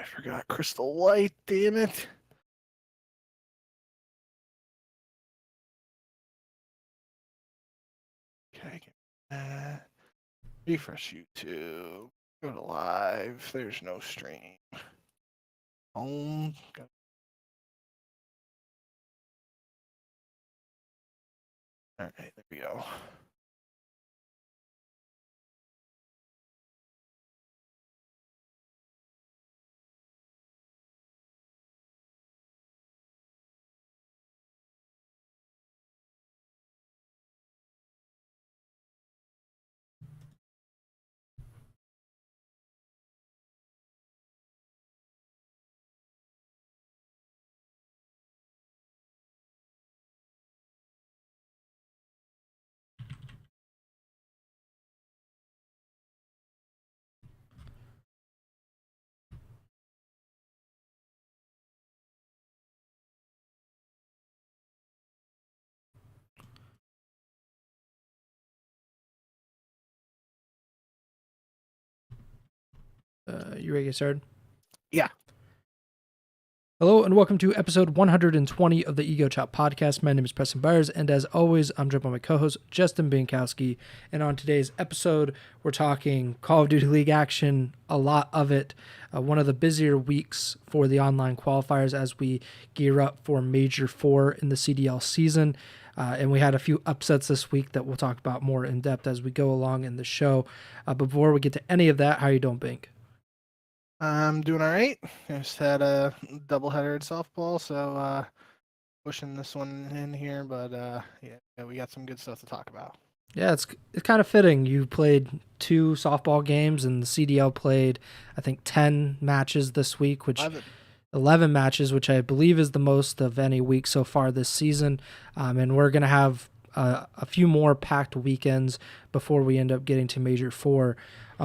I forgot Crystal Light, damn it. Okay, refresh YouTube. Go to live. There's no stream. Home. All right, there we go. You ready to get started? Yeah. Hello and welcome to episode 120 of the Ego Chall Podcast. My name is Preston Byers, and as always, I'm joined by my co-host Justin Binkowski. And on today's episode, we're talking Call of Duty League action, a lot of it. One of the busier weeks for the online qualifiers as we gear up for Major 4 in the CDL season. And we had a few upsets this week that we'll talk about more in depth as we go along in the show. Before we get to any of that, how are you doing, Bink? I'm doing all right. I just had a doubleheader at softball, so pushing this one in here, but yeah, we got some good stuff to talk about. Yeah, it's kind of fitting. You played 2 softball games, and the CDL played, I think, 10 matches this week, which 11 matches, which I believe is the most of any week so far this season. And we're going to have a few more packed weekends before we end up getting to Major 4.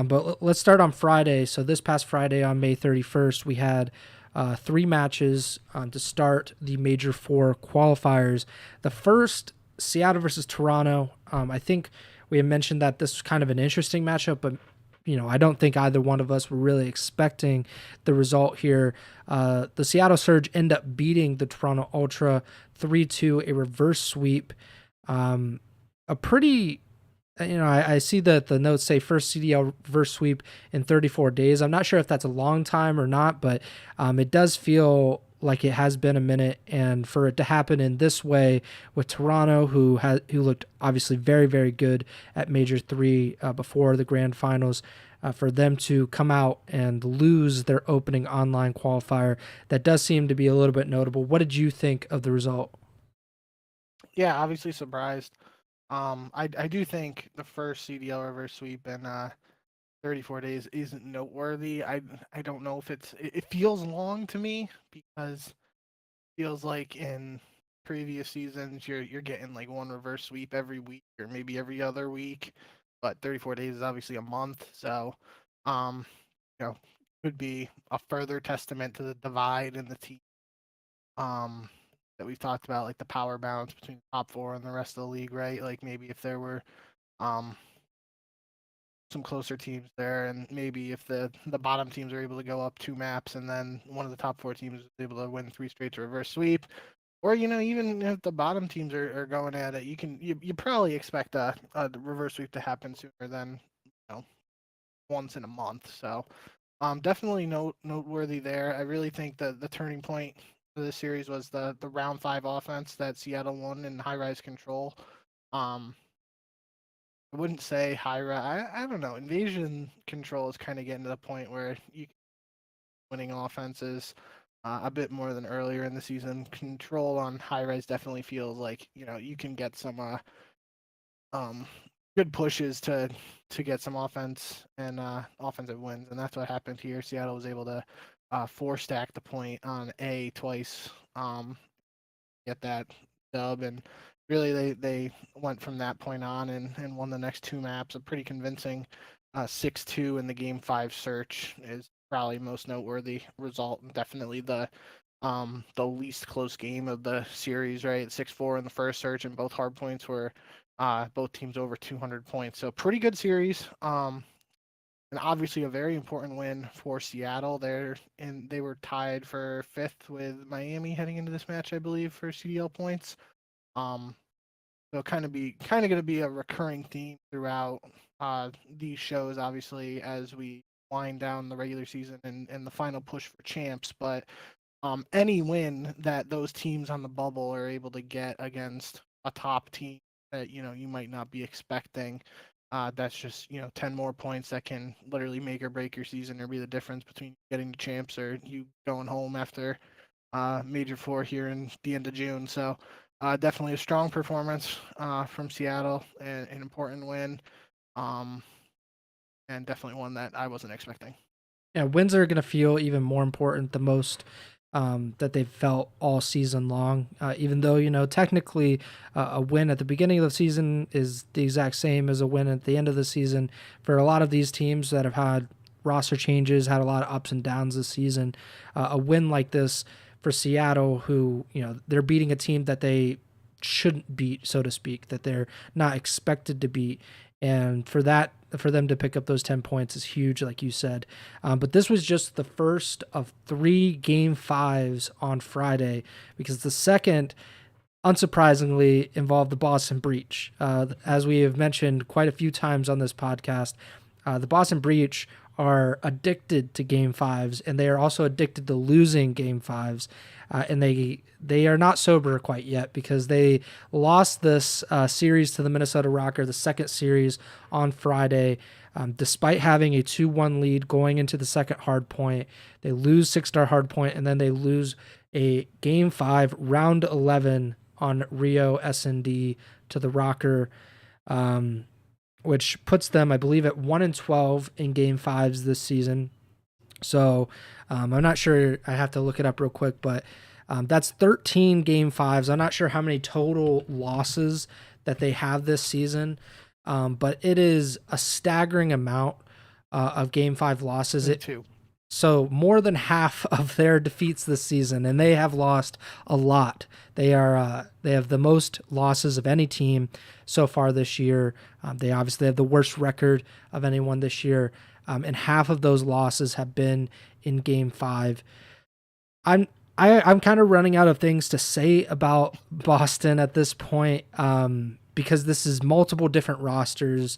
But let's start on Friday. So this past Friday on May 31st, we had 3 matches to start the Major 4 qualifiers. The first, Seattle versus Toronto. I think we had mentioned that this was kind of an interesting matchup, but I don't think either one of us were really expecting the result here. The Seattle Surge end up beating the Toronto Ultra 3-2, a reverse sweep. A pretty, I see that the notes say first CDL reverse sweep in 34 days. I'm not sure if that's a long time or not, but it does feel like it has been a minute, and for it to happen in this way with Toronto, who looked obviously very, very good at Major 3 before the grand finals, for them to come out and lose their opening online qualifier, that does seem to be a little bit notable. What did you think of the result? Yeah, obviously surprised. I do think the first CDL reverse sweep in 34 days isn't noteworthy. I don't know if it feels long to me because it feels like in previous seasons you're getting like one reverse sweep every week or maybe every other week, but 34 days is obviously a month, so um could be a further testament to the divide in the team that we've talked about, like the power balance between the top 4 and the rest of the league, right? Like maybe if there were um some closer teams there, and maybe if the bottom teams are able to go up 2 maps and then one of the top 4 teams is able to win 3 straight to reverse sweep, or even if the bottom teams are going at it, you probably expect a reverse sweep to happen sooner than once in a month. So definitely noteworthy there. I really think that the turning point for this series was the round 5 offense that Seattle won in high rise control. I wouldn't say high rise. I don't know. Invasion control is kind of getting to the point where you winning offenses a bit more than earlier in the season. Control on high rise definitely feels like you can get some good pushes to get some offense and offensive wins, and that's what happened here. Seattle was able to 4-stack the point on A twice, get that dub, and really they went from that point on and won the next 2 maps. A pretty convincing 6-2 in the game 5 search is probably most noteworthy result, and definitely the least close game of the series, right? 6-4 in the first search, and both hard points were both teams over 200 points. So pretty good series. and obviously a very important win for Seattle. They were tied for 5th with Miami heading into this match, I believe, for CDL points. Um, so kind of going to be a recurring theme throughout these shows, obviously, as we wind down the regular season and the final push for champs. But any win that those teams on the bubble are able to get against a top team that you might not be expecting, that's just 10 more points that can literally make or break your season or be the difference between getting the champs or you going home after Major Four here in the end of June. So definitely a strong performance from Seattle, and an important win, um, and definitely one that I wasn't expecting. Yeah, wins are going to feel even more important the most that they've felt all season long. Even though, technically a win at the beginning of the season is the exact same as a win at the end of the season. For a lot of these teams that have had roster changes, had a lot of ups and downs this season, a win like this for Seattle, who, they're beating a team that they shouldn't beat, so to speak, that they're not expected to beat. And for them to pick up those 10 points is huge, like you said. But this was just the first of 3 game 5s on Friday, because the second, unsurprisingly, involved the Boston Breach. As we have mentioned quite a few times on this podcast, the Boston Breach are addicted to game 5s, and they are also addicted to losing game 5s. And they are not sober quite yet, because they lost this series to the Minnesota Rocker, the second series on Friday, despite having a 2-1 lead going into the second hard point. They lose 6-star hard point, and then they lose a game 5 round 11 on Rio S&D to the Rocker, which puts them, I believe, at 1-12 in game 5s this season. So I'm not sure. I have to look it up real quick, but that's 13 game 5s. I'm not sure how many total losses that they have this season, but it is a staggering amount of game 5 losses. So more than half of their defeats this season, and they have lost a lot. They have the most losses of any team so far this year. They obviously have the worst record of anyone this year, and half of those losses have been in game 5. I'm kind of running out of things to say about Boston at this point, because this is multiple different rosters.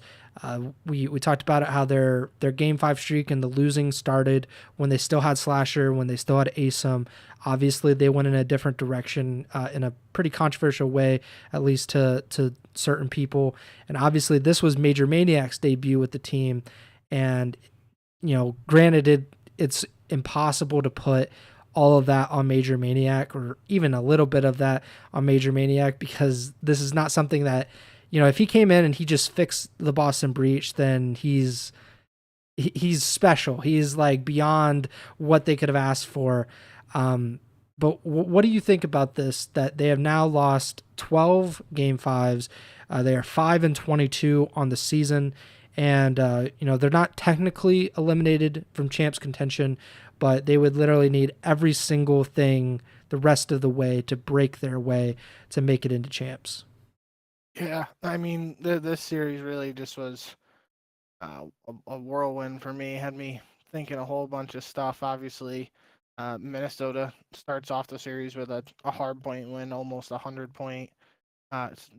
We talked about it, how their game 5 streak and the losing started when they still had Slasher, when they still had Asim. Obviously, they went in a different direction in a pretty controversial way, at least to certain people. And obviously, this was Major Maniac's debut with the team. And, granted, it's impossible to put all of that on Major Maniac, or even a little bit of that on Major Maniac, because this is not something that, if he came in and he just fixed the Boston Breach, then he's special. He's like beyond what they could have asked for. But what do you think about this, that they have now lost 12 game 5s? They are 5-22 on the season. And, they're not technically eliminated from champs contention, but they would literally need every single thing the rest of the way to break their way to make it into champs. Yeah, I mean, this series really just was a whirlwind for me. Had me thinking a whole bunch of stuff. Obviously, Minnesota starts off the series with a hard point win, almost 100-point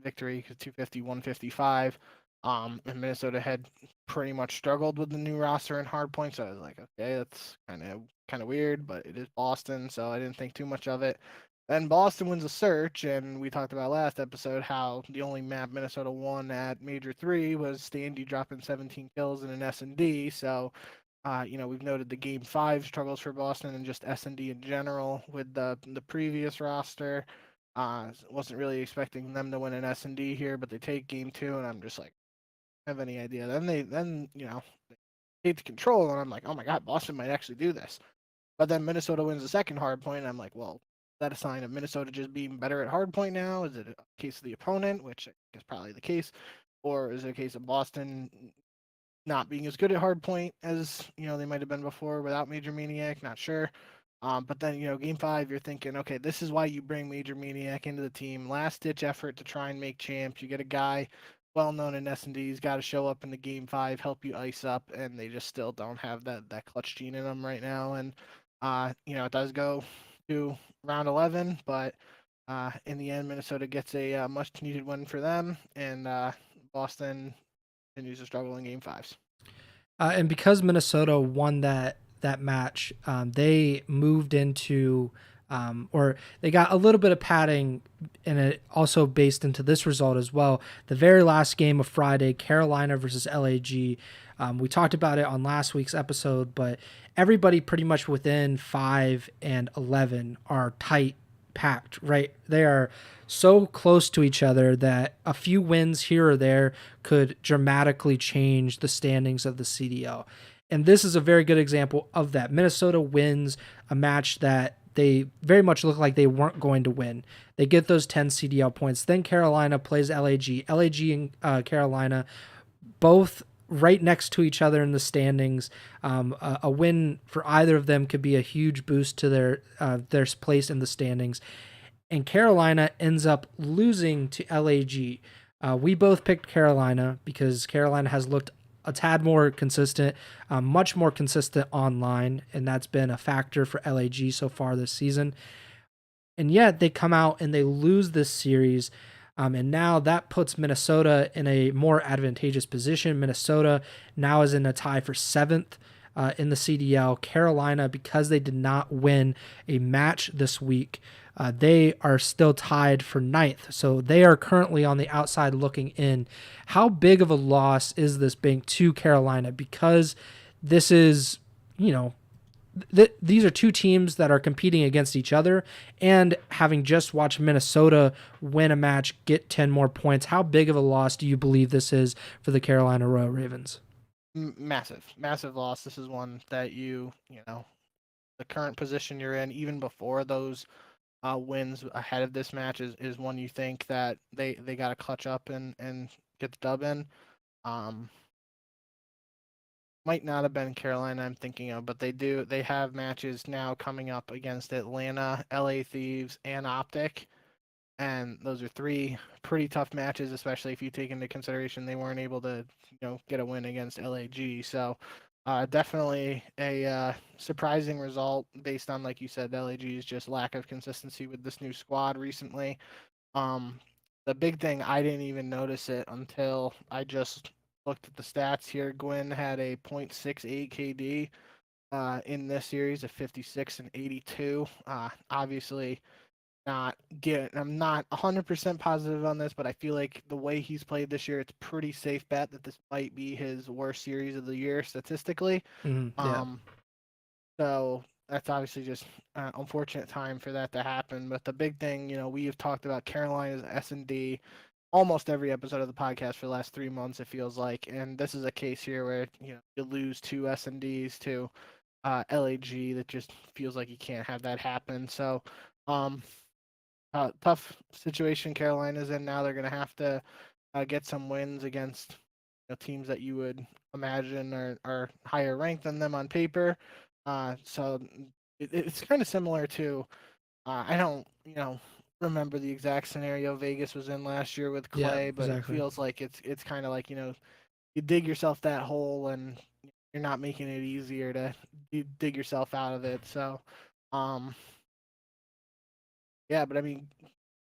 victory, 250, 155. And Minnesota had pretty much struggled with the new roster and hard points. So I was like, okay, that's kind of weird, but it is Boston, so I didn't think too much of it. Then Boston wins a search, and we talked about last episode how the only map Minnesota won at Major 3 was Standy dropping 17 kills in an S&D. So, we've noted the Game 5 struggles for Boston and just S&D in general with the previous roster. Wasn't really expecting them to win an S&D here, but they take Game 2, and I'm just like, have any idea. Then they take the control, and I'm like, oh my god, Boston might actually do this. But then Minnesota wins the second hard point, and I'm like, well, is that a sign of Minnesota just being better at hard point now? Is it a case of the opponent, which I think is probably the case, or is it a case of Boston not being as good at hard point as they might have been before without Major Maniac? Not sure. But then Game 5, you're thinking, okay, this is why you bring Major Maniac into the team. Last ditch effort to try and make champs. You get a guy well known in S&D. He's got to show up in the game 5, help you ice up, and they just still don't have that clutch gene in them right now. And it does go to round 11, but in the end, Minnesota gets a much needed win for them, and Boston continues to struggle in game 5s. And because Minnesota won that match, they moved into or they got a little bit of padding, and it also based into this result as well. The very last game of Friday, Carolina versus LAG. We talked about it on last week's episode, but everybody pretty much within 5 and 11 are tight packed, right? They are so close to each other that a few wins here or there could dramatically change the standings of the CDL. And this is a very good example of that. Minnesota wins a match that they very much look like they weren't going to win. They get those 10 CDL points. Then Carolina plays LAG. LAG and Carolina both right next to each other in the standings. A win for either of them could be a huge boost to their place in the standings. And Carolina ends up losing to LAG. We both picked Carolina because Carolina has looked a tad more consistent, much more consistent online, and that's been a factor for LAG so far this season. And yet they come out and they lose this series. And now that puts Minnesota in a more advantageous position. Minnesota now is in a tie for 7th in the CDL. Carolina, because they did not win a match this week, they are still tied for 9th. So they are currently on the outside looking in. How big of a loss is this being to Carolina? Because this is, these are two teams that are competing against each other, and having just watched Minnesota win a match, get 10 more points, how big of a loss do you believe this is for the Carolina Royal Ravens? Massive loss. This is one that the current position you're in, even before those wins ahead of this match, is one you think that they got to clutch up and get the dub in. Might not have been Carolina I'm thinking of, but they have matches now coming up against Atlanta, LA Thieves, and OpTic. And those are 3 pretty tough matches, especially if you take into consideration they weren't able to, get a win against LAG. So definitely a surprising result based on, like you said, LAG's just lack of consistency with this new squad recently. The big thing, I didn't even notice it until I just looked at the stats here. Gwyn had a .68 KD in this series of 56 and 82. Obviously, I'm not 100% positive on this, but I feel like the way he's played this year, it's pretty safe bet that this might be his worst series of the year statistically. Yeah. So that's obviously just an unfortunate time for that to happen. But the big thing, we have talked about Carolina's S&D almost every episode of the podcast for the last 3 months, it feels like. And this is a case here where, you lose 2 S&Ds to LAG. That just feels like you can't have that happen. So, tough situation Carolina's in now. They're going to have to get some wins against teams that you would imagine are higher ranked than them on paper. So it's kind of similar to, I don't, remember the exact scenario Vegas was in last year with Clay, but exactly. It feels like it's kind of like, you dig yourself that hole and you're not making it easier to dig yourself out of it. So, yeah, but I mean,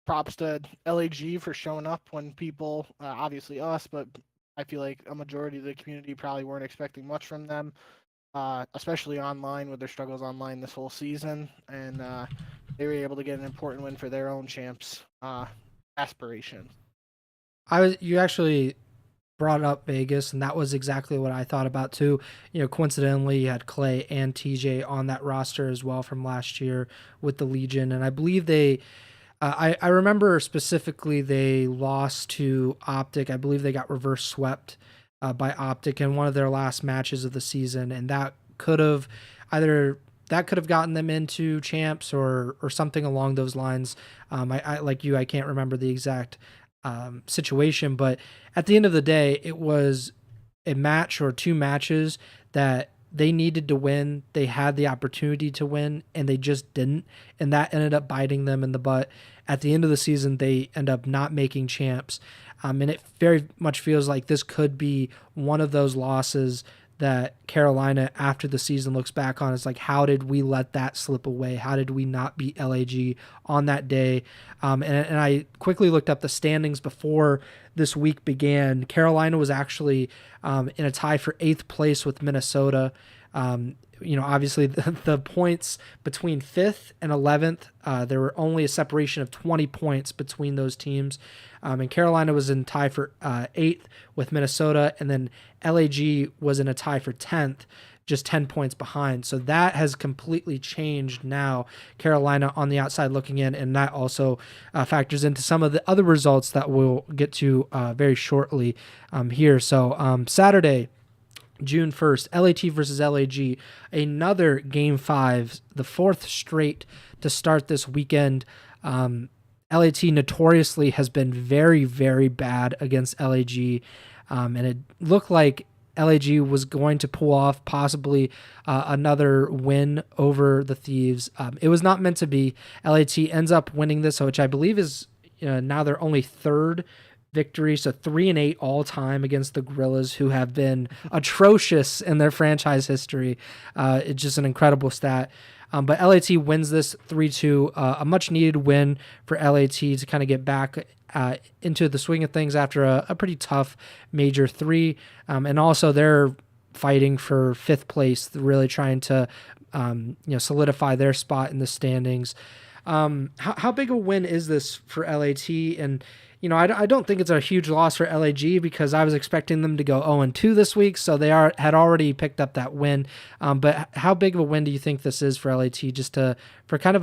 props to LAG for showing up when people, obviously us, but I feel like a majority of the community probably weren't expecting much from them, especially online with their struggles online this whole season. And they were able to get an important win for their own champs aspiration. You actually brought up Vegas, and that was exactly what I thought about too. Coincidentally, you had Clay and TJ on that roster as well from last year with the Legion, and I believe they I remember specifically they lost to OpTic. I believe they got reverse swept by OpTic in one of their last matches of the season, and that could have gotten them into champs or something along those lines. I like you, I can't remember the exact situation, but at the end of the day, it was a match or 2 matches that they needed to win. They had the opportunity to win, and they just didn't. And that ended up biting them in the butt. At the end of the season, they end up not making champs. And it very much feels like this could be one of those losses that Carolina, after the season, looks back on. It's like, how did we let that slip away? How did we not beat LAG on that day? And I quickly looked up the standings before this week began. Carolina was actually in a tie for 8th place with Minnesota. Obviously the points between 5th and 11th, there were only a separation of 20 points between those teams. And Carolina was in tie for 8th with Minnesota, and then LAG was in a tie for 10th, just 10 points behind. So that has completely changed now. Carolina on the outside looking in, and that also factors into some of the other results that we'll get to very shortly here. So Saturday, June 1st, LAT versus LAG, another Game 5, the 4th straight to start this weekend. LAT notoriously has been very, very bad against LAG, and it looked like LAG was going to pull off possibly another win over the Thieves. It was not meant to be. LAT ends up winning this, which I believe is now their only 3rd victory, so 3-8 all time against the Gorillas, who have been atrocious in their franchise history. It's just an incredible stat. But LAT wins this 3-2, a much needed win for LAT to kind of get back into the swing of things after a pretty tough Major 3. And also they're fighting for 5th place, really trying to solidify their spot in the standings. How big a win is this for LAT? And I don't think it's a huge loss for LAG, because I was expecting them to go 0-2 this week, so they had already picked up that win. But how big of a win do you think this is for LAT, just for kind of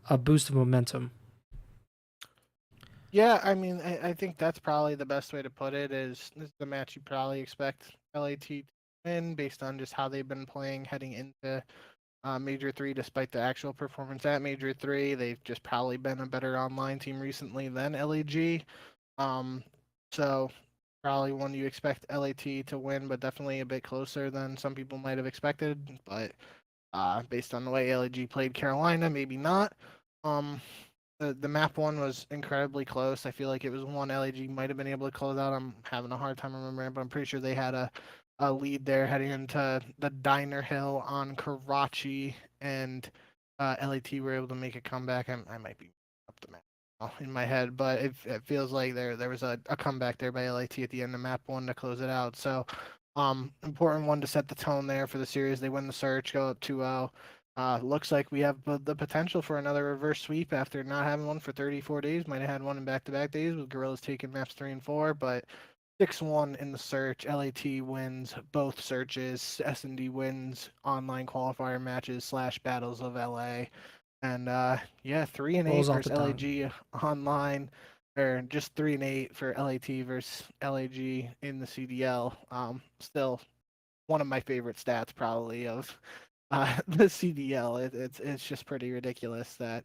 a boost of momentum? Yeah, I mean, I think that's probably the best way to put it. Is this is the match you probably expect LAT to win based on just how they've been playing heading into Major 3, despite the actual performance at Major 3. They've just probably been a better online team recently than LAG. So probably one you expect LAT to win, but definitely a bit closer than some people might have expected. But based on the way LAG played Carolina, maybe not. The map one was incredibly close. I feel like it was one LAG might have been able to close out. I'm having a hard time remembering, but I'm pretty sure they had a lead there heading into the Diner Hill on Karachi, and LAT were able to make a comeback. I might be up the map in my head, but it feels like there was a comeback there by LAT at the end of map 1 to close it out. So important one to set the tone there for the series. They win the search, go up 2-0. Looks like we have the potential for another reverse sweep after not having one for 34 days. Might have had one in back-to-back days with Gorillas taking maps 3 and 4, but 6-1 in the search. LAT wins both searches. S&D wins online qualifier matches / battles of LA. And 3-8 versus LAG online, or just 3-8 for LAT versus LAG in the CDL. Still one of my favorite stats probably of the CDL. It's just pretty ridiculous that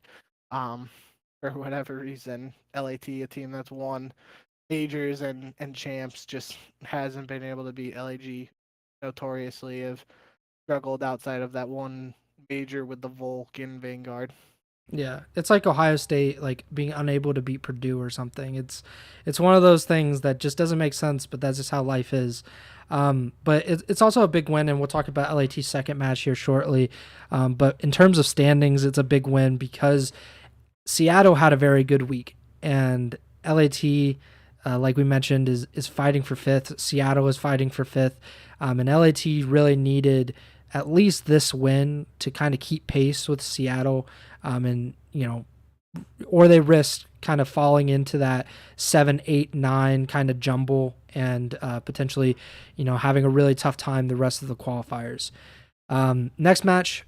for whatever reason LAT, a team that's won majors and champs, just hasn't been able to beat LAG. Notoriously have struggled outside of that one major with the Vulcan Vanguard. Yeah, it's like Ohio State like being unable to beat Purdue or something. It's one of those things that just doesn't make sense, but that's just how life is. But it's also a big win, and we'll talk about LAT's second match here shortly. But in terms of standings, it's a big win because Seattle had a very good week, and LAT, like we mentioned, is fighting for 5th. Seattle is fighting for 5th, and LAT really needed at least this win to kind of keep pace with Seattle, or they risk kind of falling into that 7, 8, 9 kind of jumble and potentially, having a really tough time the rest of the qualifiers. Next match,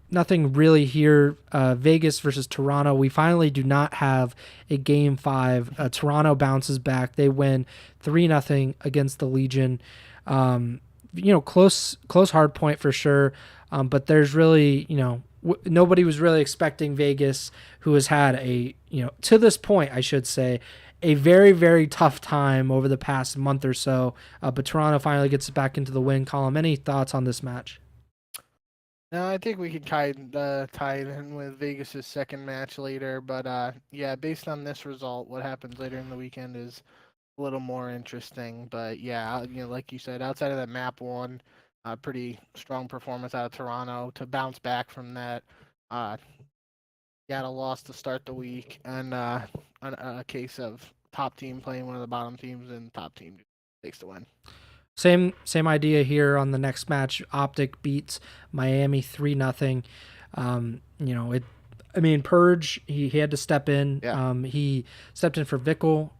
nothing really here. Vegas versus Toronto. We finally do not have a Game 5. Toronto bounces back. They win 3-0 against the Legion. Close hard point for sure. But there's really, nobody was really expecting Vegas, who has had to this point, I should say, a very, very tough time over the past month or so. But Toronto finally gets back into the win column. Any thoughts on this match? No, I think we could tie it in with Vegas's second match later, but yeah, based on this result, what happens later in the weekend is a little more interesting. But yeah, like you said, outside of that map one, pretty strong performance out of Toronto to bounce back from that. Uh, got a loss to start the week, and a case of top team playing one of the bottom teams, and top team takes the win. Same idea here on the next match. OpTic beats Miami 3-0. It. I mean, Purge. He had to step in. Yeah. He stepped in for Vickle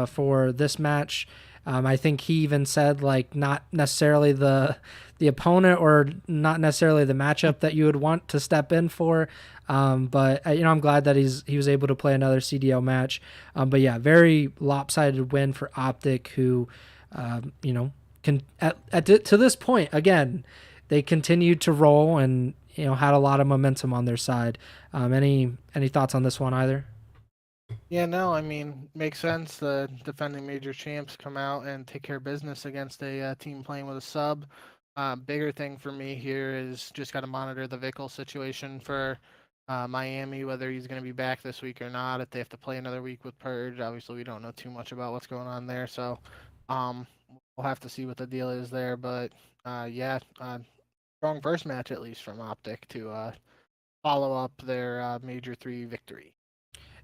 for this match. I think he even said like not necessarily the opponent or not necessarily the matchup that you would want to step in for. But I'm glad that he was able to play another CDL match. But yeah, very lopsided win for OpTic, who can to this point again, they continued to roll and had a lot of momentum on their side. Any thoughts on this one either? Yeah, no, I mean, makes sense. The defending major champs come out and take care of business against a team playing with a sub. Bigger thing for me here is just got to monitor the Vickle situation for Miami, whether he's going to be back this week or not. If they have to play another week with Purge, obviously we don't know too much about what's going on there, so um, we'll have to see what the deal is there. But yeah, strong first match at least from OpTic to follow up their major three victory.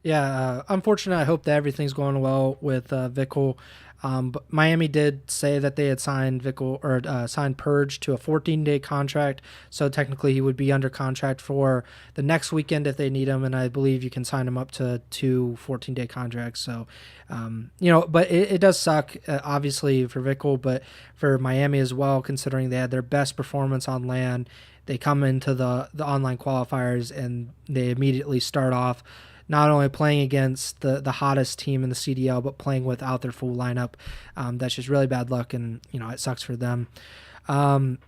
Yeah, unfortunately, I hope that everything's going well with Vickle. But Miami did say that they had signed Vickle or signed Purge to a 14-day contract. So technically, he would be under contract for the next weekend if they need him. And I believe you can sign him up to 2 14-day contracts. So, but it does suck, obviously, for Vickle, but for Miami as well, considering they had their best performance on land. They come into the online qualifiers and they immediately start off not only playing against the hottest team in the CDL, but playing without their full lineup. That's just really bad luck, and it sucks for them.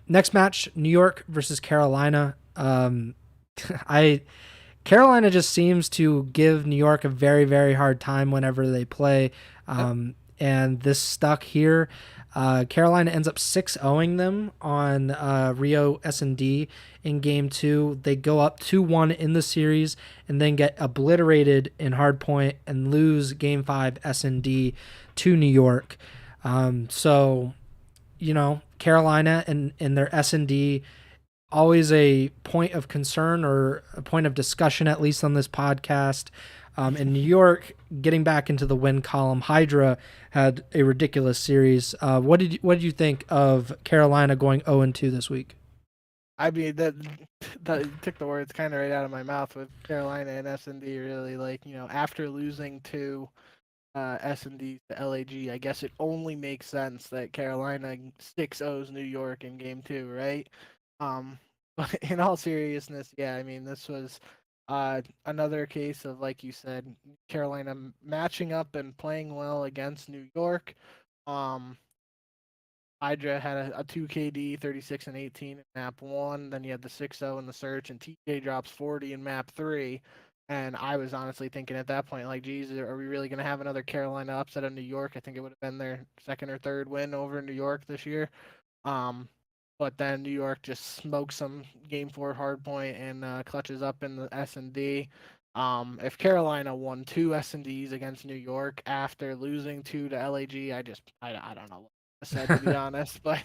Next match, New York versus Carolina. Carolina just seems to give New York a very, very hard time whenever they play. And this stuck here. Carolina ends up 6-0ing them on Rio S&D in game 2. They go up 2-1 in the series and then get obliterated in hardpoint and lose game 5 S&D to New York. So, Carolina and their S&D, always a point of concern or a point of discussion, at least on this podcast. In New York, getting back into the win column, Hydra had a ridiculous series. What did you think of Carolina going 0-2 this week? I mean, that took the words kind of right out of my mouth with Carolina and S&D. Really, after losing to S&D to LAG, I guess it only makes sense that Carolina 6-0s New York in game 2, right? But in all seriousness, yeah, I mean, this was another case of, like you said, Carolina matching up and playing well against New York. Hydra had a 2KD, 36 and 18 in map 1. Then you had the 6-0 in the search, and TK drops 40 in map 3. And I was honestly thinking at that point, like, geez, are we really going to have another Carolina upset of New York? I think it would have been their second or third win over New York this year. But then New York just smokes some game 4 hardpoint and clutches up in the S&D. If Carolina won 2 S&Ds against New York after losing 2 to LAG, I don't know said, to be honest, but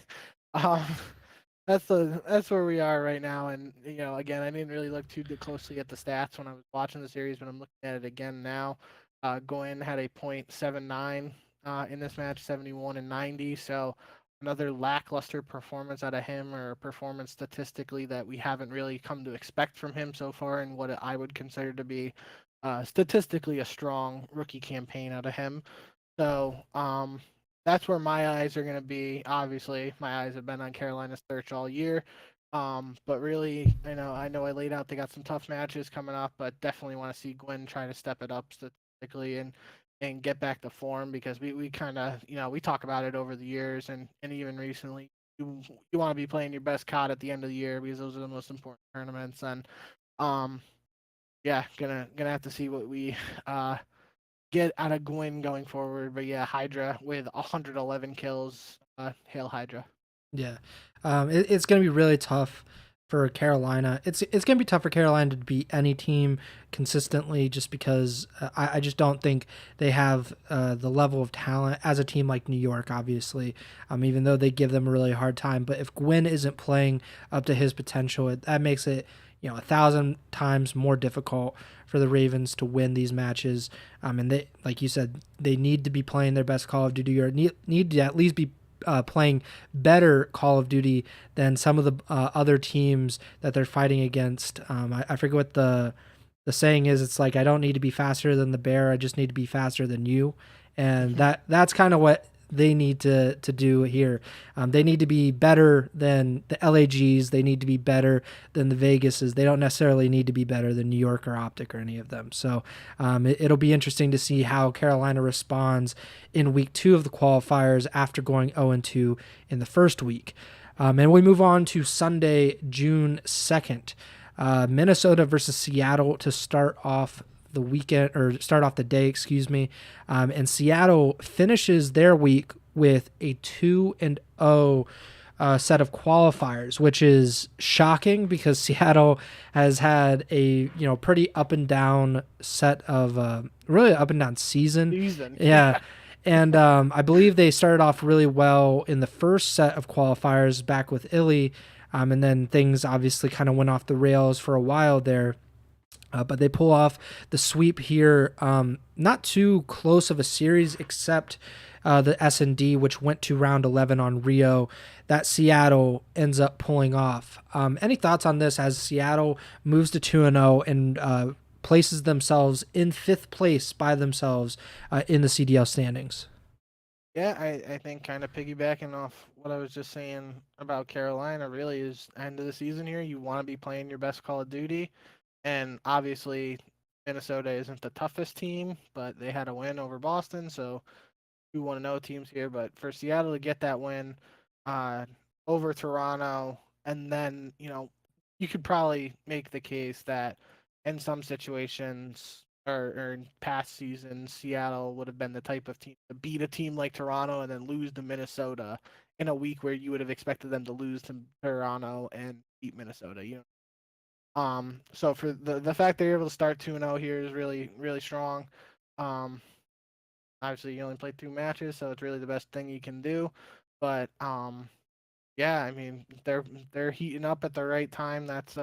um, that's where we are right now. And again, I didn't really look too closely at the stats when I was watching the series, but I'm looking at it again now. Gwen had a .79 in this match, 71 and 90. So another lackluster performance out of him, or a performance statistically that we haven't really come to expect from him so far, in what I would consider to be statistically a strong rookie campaign out of him. So that's where my eyes are going to be. Obviously, my eyes have been on Carolina's search all year. But really, I know I laid out they got some tough matches coming up, but definitely want to see Gwen try to step it up statistically and get back to form, because we kind of, we talk about it over the years and even recently. You want to be playing your best COD at the end of the year, because those are the most important tournaments. And yeah, gonna have to see what we get out of Gwyn going forward. But yeah, Hydra with 111 kills. Hail Hydra. Yeah, it's going to be really tough for Carolina. It's going to be tough for Carolina to beat any team consistently, just because I just don't think they have the level of talent as a team like New York, obviously, even though they give them a really hard time. But if Gwyn isn't playing up to his potential, that makes it 1,000 times more difficult for the Ravens to win these matches. And they, like you said, they need to be playing their best Call of Duty, or need to at least be playing better Call of Duty than some of the other teams that they're fighting against. I forget what the saying is. It's like, I don't need to be faster than the bear, I just need to be faster than you. And that's kind of what they need to do here. They need to be better than the LAGs. They need to be better than the Vegases. They don't necessarily need to be better than New York or OpTic or any of them. So it'll be interesting to see how Carolina responds in week 2 of the qualifiers after going 0-2 in the first week. And we move on to Sunday, June 2nd. Minnesota versus Seattle to start off the weekend, or start off the day, excuse me. And Seattle finishes their week with a 2-0 set of qualifiers, which is shocking because Seattle has had a pretty up and down set of really up and down season. Yeah. And I believe they started off really well in the first set of qualifiers back with Illy, and then things obviously kind of went off the rails for a while there. But they pull off the sweep here. Not too close of a series, except the S&D, which went to round 11 on Rio, that Seattle ends up pulling off. Any thoughts on this as Seattle moves to 2-0 and places themselves in 5th place by themselves in the CDL standings? Yeah, I think kind of piggybacking off what I was just saying about Carolina, really is end of the season here. You want to be playing your best Call of Duty. And obviously, Minnesota isn't the toughest team, but they had a win over Boston, so we want to know teams here. But for Seattle to get that win over Toronto, and then, you could probably make the case that in some situations or in past seasons, Seattle would have been the type of team to beat a team like Toronto and then lose to Minnesota in a week where you would have expected them to lose to Toronto and beat Minnesota. So for the fact they're able to start 2-0 here is really, really strong. Obviously you only played 2 matches, so it's really the best thing you can do. But yeah, I mean they're heating up at the right time. That's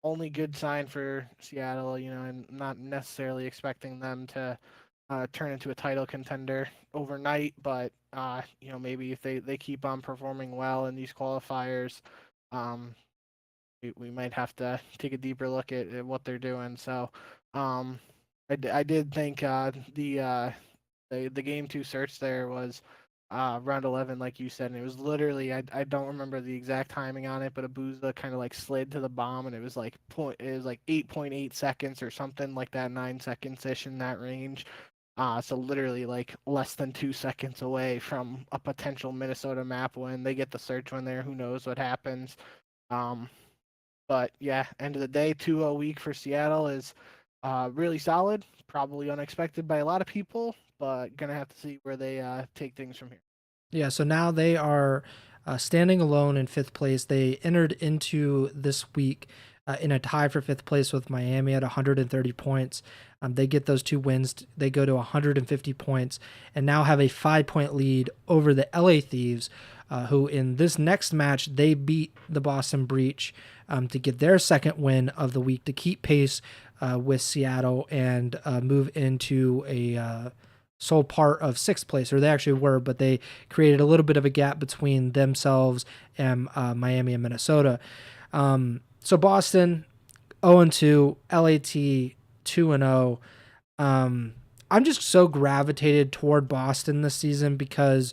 only good sign for Seattle. I'm not necessarily expecting them to turn into a title contender overnight, but maybe if they keep on performing well in these qualifiers, we might have to take a deeper look at what they're doing. So I did think the game 2 search there was round 11, like you said, and it was literally, I don't remember the exact timing on it, but Abuza kind of like slid to the bomb, and it was like 8.8 seconds or something like that, 9 seconds ish in that range. So literally like less than 2 seconds away from a potential Minnesota map win. They get the search win there. Who knows what happens? But yeah, end of the day, 2-0 week for Seattle is really solid. Probably unexpected by a lot of people, but gonna have to see where they take things from here. Yeah, so now they are standing alone in 5th place. They entered into this week in a tie for 5th place with Miami at 130 points. They get those 2 wins. They go to 150 points and now have a 5-point lead over the LA Thieves, who in this next match, they beat the Boston Breach to get their 2nd win of the week to keep pace with Seattle and move into a sole part of 6th place, or they actually were, but they created a little bit of a gap between themselves and Miami and Minnesota. So Boston 0-2, LAT 2-0. I'm just so gravitated toward Boston this season because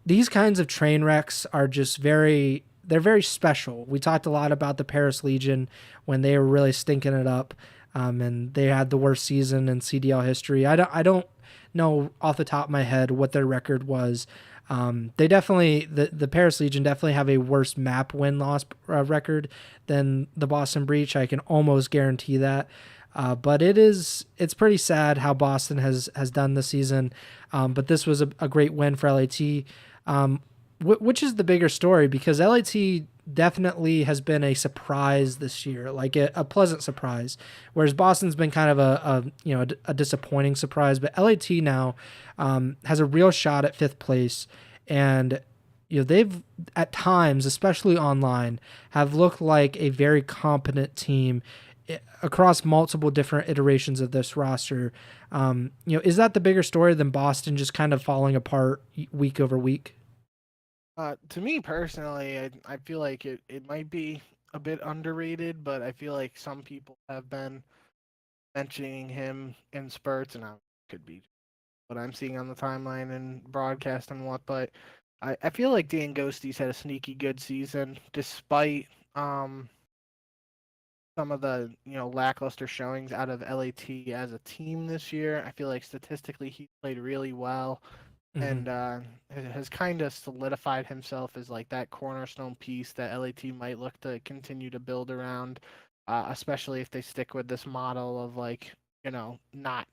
these kinds of train wrecks are just they're very special. We talked a lot about the Paris Legion when they were really stinking it up, and they had the worst season in CDL history. I don't know off the top of my head what their record was. They definitely, the Paris Legion definitely have a worse map win-loss record than the Boston Breach. I can almost guarantee that. But it's pretty sad how Boston has done this season. But this was a great win for LAT. Which is the bigger story, because LAT definitely has been a surprise this year, like a pleasant surprise. Whereas Boston's been kind of a disappointing surprise. But LAT now has a real shot at 5th place, and they've at times, especially online, have looked like a very competent team across multiple different iterations of this roster. Is that the bigger story than Boston just kind of falling apart week over week? To me personally, I feel like it might be a bit underrated, but I feel like some people have been mentioning him in spurts, and I could be what I'm seeing on the timeline and broadcast and what, but I feel like Dan Ghosty's had a sneaky good season despite some of the lackluster showings out of LAT as a team this year. I feel like statistically he played really well and has kind of solidified himself as like that cornerstone piece that LAT might look to continue to build around, especially if they stick with this model of like not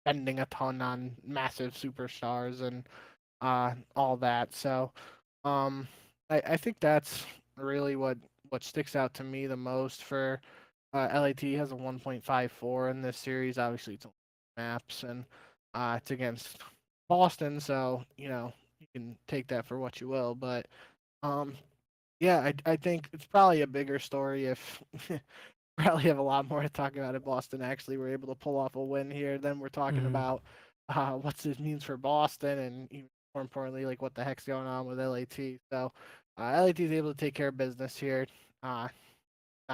spending a ton on massive superstars and all that. So I think that's really what sticks out to me the most for LAT has a 1.54 in this series. Obviously, it's maps and it's against Boston, so you can take that for what you will. But um, yeah, I think it's probably a bigger story if probably have a lot more to talk about if Boston actually were able to pull off a win here. Then we're talking about what this means for Boston and even more importantly, like what the heck's going on with LAT. So LAT is able to take care of business here. Not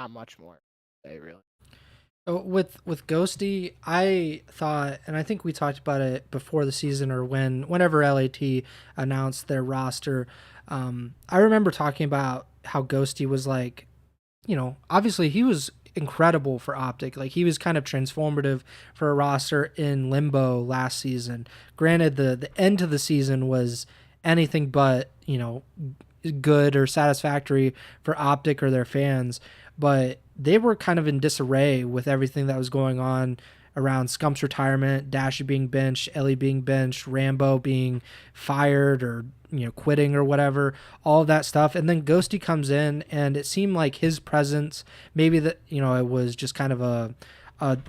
much more to say, really. With Ghosty, I thought, and I think we talked about it before the season or whenever LAT announced their roster. I remember talking about how Ghosty was like, obviously he was incredible for OpTic. Like he was kind of transformative for a roster in limbo last season. Granted, the end of the season was anything but good or satisfactory for OpTic or their fans, but they were kind of in disarray with everything that was going on around Scump's retirement, Dashy being benched, Ellie being benched, Rambo being fired or quitting or whatever, all of that stuff. And then Ghosty comes in, and it seemed like his presence, maybe that it was just kind of a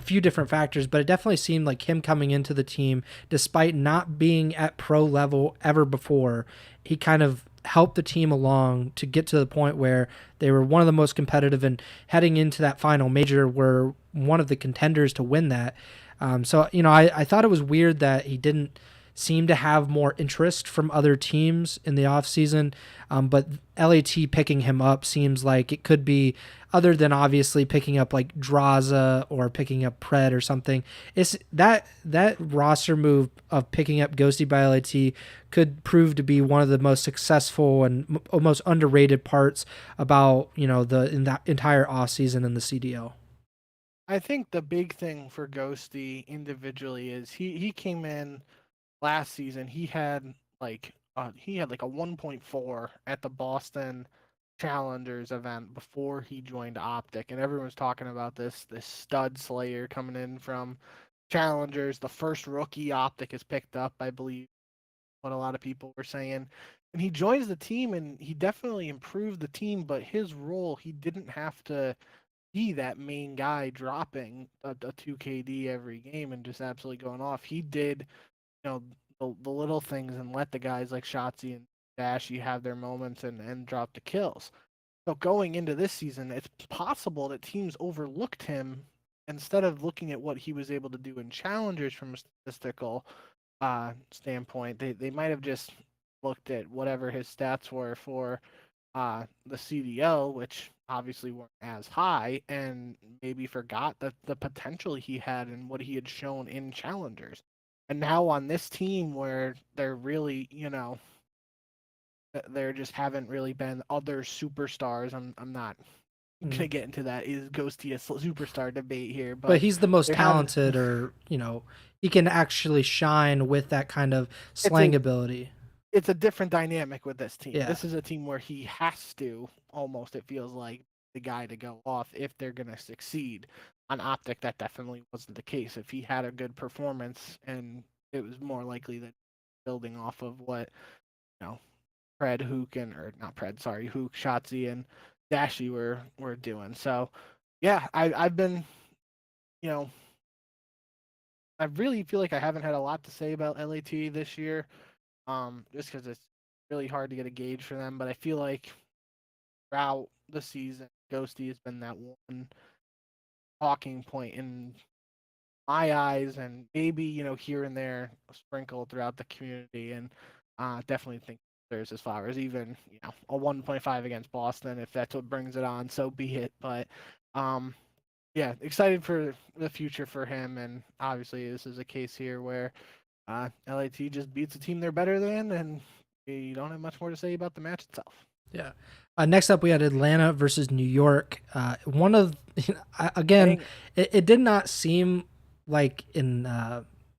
few different factors, but it definitely seemed like him coming into the team, despite not being at pro level ever before, he kind of helped the team along to get to the point where they were one of the most competitive, and heading into that final major were one of the contenders to win that. So I thought it was weird that he didn't seem to have more interest from other teams in the offseason. But LAT picking him up seems like it could be, other than obviously picking up like Draza or picking up Pred or something. It's that roster move of picking up Ghosty by LAT could prove to be one of the most successful and most underrated parts about in that entire offseason in the CDL. I think the big thing for Ghosty individually is he came in last season. He had like a 1.4 at the Boston Challengers event before he joined OpTic, and everyone's talking about this stud slayer coming in from Challengers, the first rookie OpTic has picked up, I believe, what a lot of people were saying. And he joins the team, and he definitely improved the team, but his role, he didn't have to be that main guy dropping a 2 KD every game and just absolutely going off. He did, the little things and let the guys like Shotzi and Dashy have their moments and drop the kills. So going into this season, it's possible that teams overlooked him instead of looking at what he was able to do in challengers from a statistical standpoint. They might have just looked at whatever his stats were for the CDL, which obviously weren't as high, and maybe forgot the potential he had and what he had shown in challengers. And now on this team where they're really, there just haven't really been other superstars. I'm not gonna get into that is Ghosty a superstar debate here, But but he's the most there haven't. talented, or he can actually shine with that kind of It's slang a ability. it's a different dynamic with this team. Yeah. This is a team where he has to almost, it feels like, the guy to go off if they're gonna succeed. On OpTic, that definitely wasn't the case. If he had a good performance, and it was more likely that building off of what you know Hook, Shotzi, and Dashy were doing. So, yeah, I've been, you know, I really feel like I haven't had a lot to say about LAT this year, just because it's really hard to get a gauge for them. But I feel like throughout the season, Ghosty has been that one talking point in my eyes, and maybe here and there sprinkled throughout the community. And definitely think there's his flowers. Even a 1.5 against Boston, if that's what brings it on, so be it. But yeah, excited for the future for him, and obviously this is a case here where LAT just beats a team they're better than, and you don't have much more to say about the match itself. Yeah. Next up, we had Atlanta versus New York. One of, again, it did not seem like in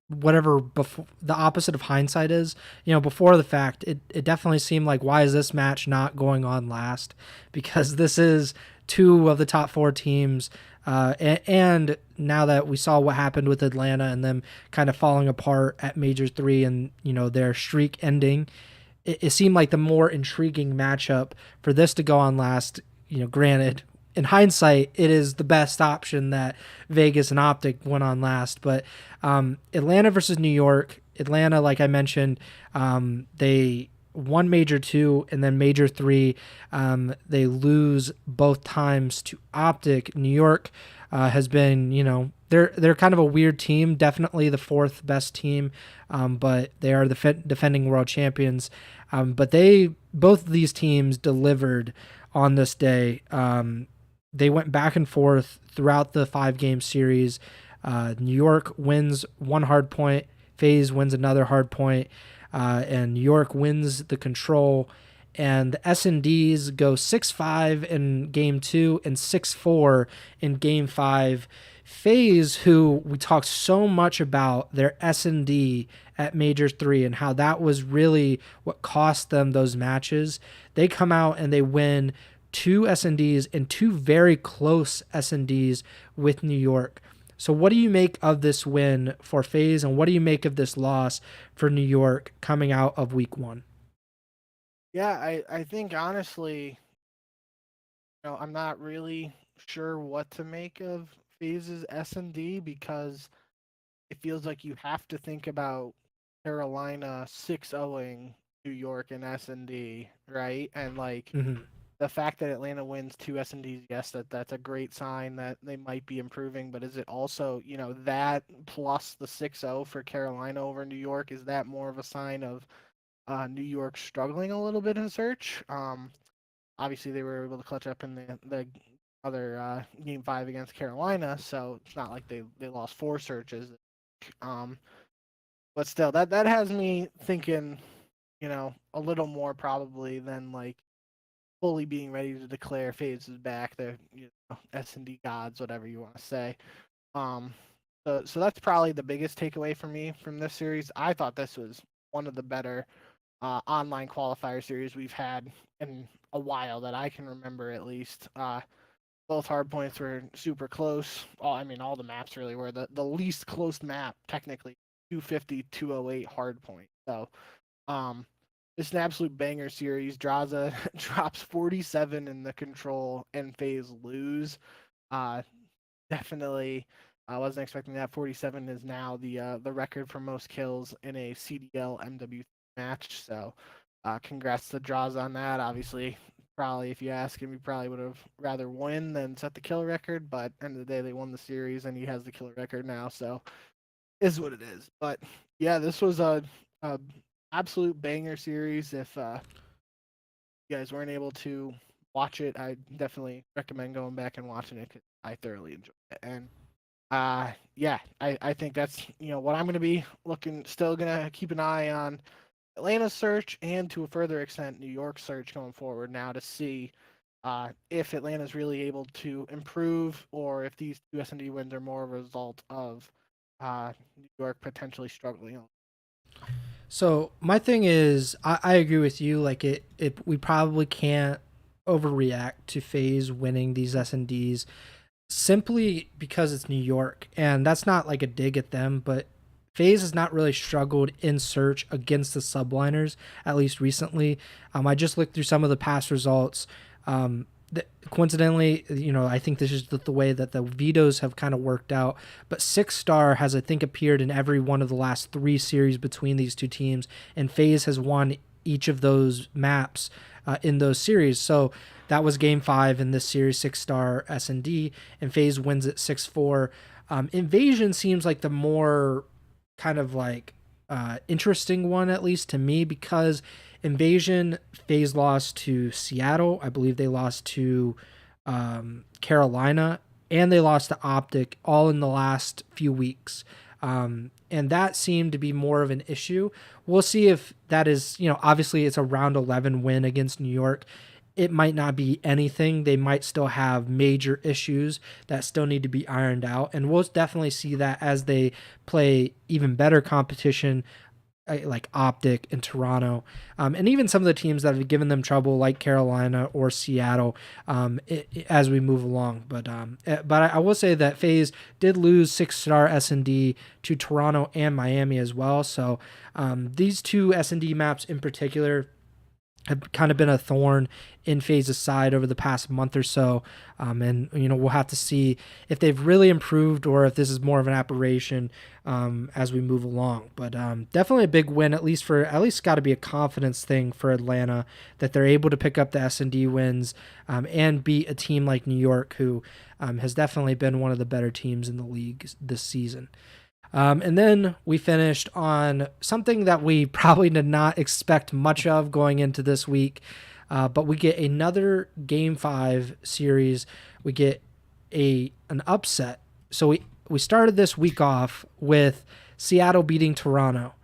whatever before the opposite of hindsight is, before the fact, it definitely seemed like, why is this match not going on last? Because this is two of the top four teams. And now that we saw what happened with Atlanta and them kind of falling apart at Major 3 and, their streak ending, it seemed like the more intriguing matchup for this to go on last. Granted, in hindsight, it is the best option that Vegas and OpTic went on last. But Atlanta versus New York. Atlanta, like I mentioned, they won Major 2 and then Major 3. They lose both times to OpTic. New York has been, they're kind of a weird team, definitely the fourth best team, but they are the defending world champions. But both of these teams delivered on this day. They went back and forth throughout the 5-game series. New York wins one hard point, FaZe wins another hard point, and New York wins the control. And the S&Ds go 6-5 in Game 2 and 6-4 in Game 5. FaZe, who we talked so much about their S&D at Major 3 and how that was really what cost them those matches, they come out and they win 2 S&Ds and 2 very close S&Ds with New York. So what do you make of this win for FaZe, and what do you make of this loss for New York coming out of Week 1? Yeah, I think honestly, I'm not really sure what to make of FaZe's S&D, because it feels like you have to think about Carolina 6-0ing New York and S&D, right? And the fact that Atlanta wins 2 S&Ds, yes, that's a great sign that they might be improving. But is it also, that plus the 6-0 for Carolina over New York, is that more of a sign of New York struggling a little bit in search? Obviously, they were able to clutch up in the other Game 5 against Carolina, so it's not like they lost 4 searches. But still, that has me thinking, a little more probably than fully being ready to declare FaZe is back. The S&D gods, whatever you want to say. So that's probably the biggest takeaway for me from this series. I thought this was one of the better online qualifier series we've had in a while that I can remember, at least. Both hard points were super close. All the maps really were. The least close map, technically, 250, 208 hard point. So it's an absolute banger series. Draza drops 47 in the control and FaZe lose. Definitely, I wasn't expecting that. 47 is now the record for most kills in a CDL MW match. So congrats to Draza on that. Obviously, probably if you ask him, he probably would have rather win than set the kill record. But end of the day, they won the series and he has the kill record now. So is what it is. But yeah, this was a absolute banger series. If you guys weren't able to watch it, I definitely recommend going back and watching it, because I thoroughly enjoyed it. And yeah, I think that's what I'm going to be still going to keep an eye on Atlanta's search, and to a further extent New York's search going forward now, to see if Atlanta's really able to improve, or if these 2 S&D wins are more of a result of New York potentially struggling. So my thing is, I agree with you. We probably can't overreact to FaZe winning these S&Ds simply because it's New York, and that's not like a dig at them, but FaZe has not really struggled in search against the Subliners, at least recently. I just looked through some of the past results. Coincidentally, I think this is the way that the vetoes have kind of worked out. But 6-star has, I think, appeared in every one of the last 3 series between these two teams, and FaZe has won each of those maps in those series. So that was Game 5 in this series, 6-star S&D, and FaZe wins it 6-4. Invasion seems like the more kind of like interesting one, at least to me, because Invasion, FaZe lost to Seattle. I believe they lost to Carolina, and they lost to OpTic all in the last few weeks. And that seemed to be more of an issue. We'll see if that is, obviously it's a round 11 win against New York. It might not be anything. They might still have major issues that still need to be ironed out. And we'll definitely see that as they play even better competition like OpTic and Toronto, and even some of the teams that have given them trouble, like Carolina or Seattle, as we move along. But I will say that FaZe did lose 6-star S&D to Toronto and Miami as well. So these two S&D maps in particular have kind of been a thorn in FaZe's side over the past month or so. And we'll have to see if they've really improved or if this is more of an aberration as we move along. But definitely a big win, at least got to be a confidence thing for Atlanta, that they're able to pick up the S&D wins and beat a team like New York, who has definitely been one of the better teams in the league this season. And then we finished on something that we probably did not expect much of going into this week, but we get another Game 5 series. We get an upset. So we started this week off with Seattle beating Toronto,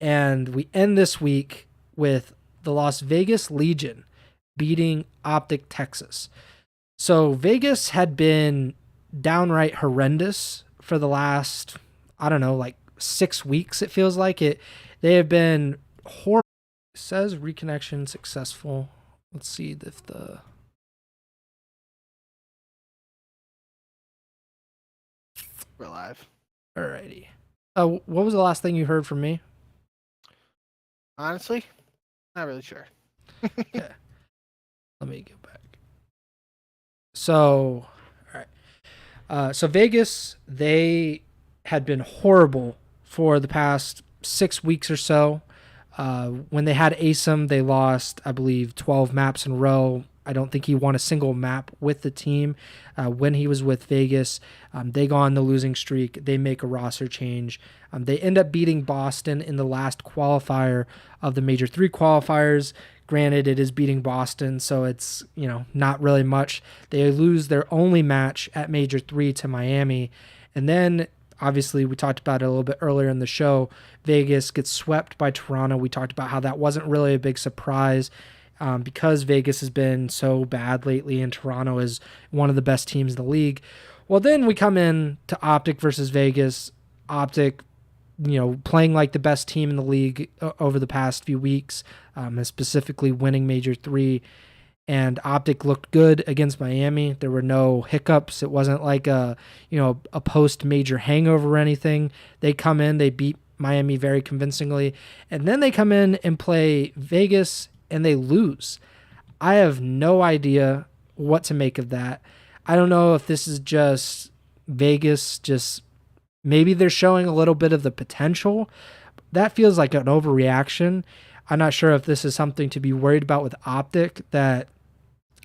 and we end this week with the Las Vegas Legion beating OpTic Texas. So Vegas had been downright horrendous for the last, I don't know, like 6 weeks, it feels like it. They have been horrible. It says reconnection successful. Let's see if we're live. Alrighty. What was the last thing you heard from me? Honestly, not really sure. Yeah. Let me go back. So, all right. So Vegas, they had been horrible for the past 6 weeks or so. When they had ASIM, they lost, I believe, 12 maps in a row. I don't think he won a single map with the team. When he was with Vegas, they go on the losing streak. They make a roster change. They end up beating Boston in the last qualifier of the Major 3 qualifiers. Granted, it is beating Boston, so it's, not really much. They lose their only match at Major 3 to Miami. And then, obviously, we talked about it a little bit earlier in the show, Vegas gets swept by Toronto. We talked about how that wasn't really a big surprise because Vegas has been so bad lately and Toronto is one of the best teams in the league. Well, then we come in to OpTic versus Vegas. OpTic, playing like the best team in the league over the past few weeks, and specifically winning Major 3. And OpTic looked good against Miami. There were no hiccups. It wasn't like a post-major hangover or anything. They come in, they beat Miami very convincingly, and then they come in and play Vegas, and they lose. I have no idea what to make of that. I don't know if this is just Vegas, just maybe they're showing a little bit of the potential. That feels like an overreaction. I'm not sure if this is something to be worried about with OpTic, that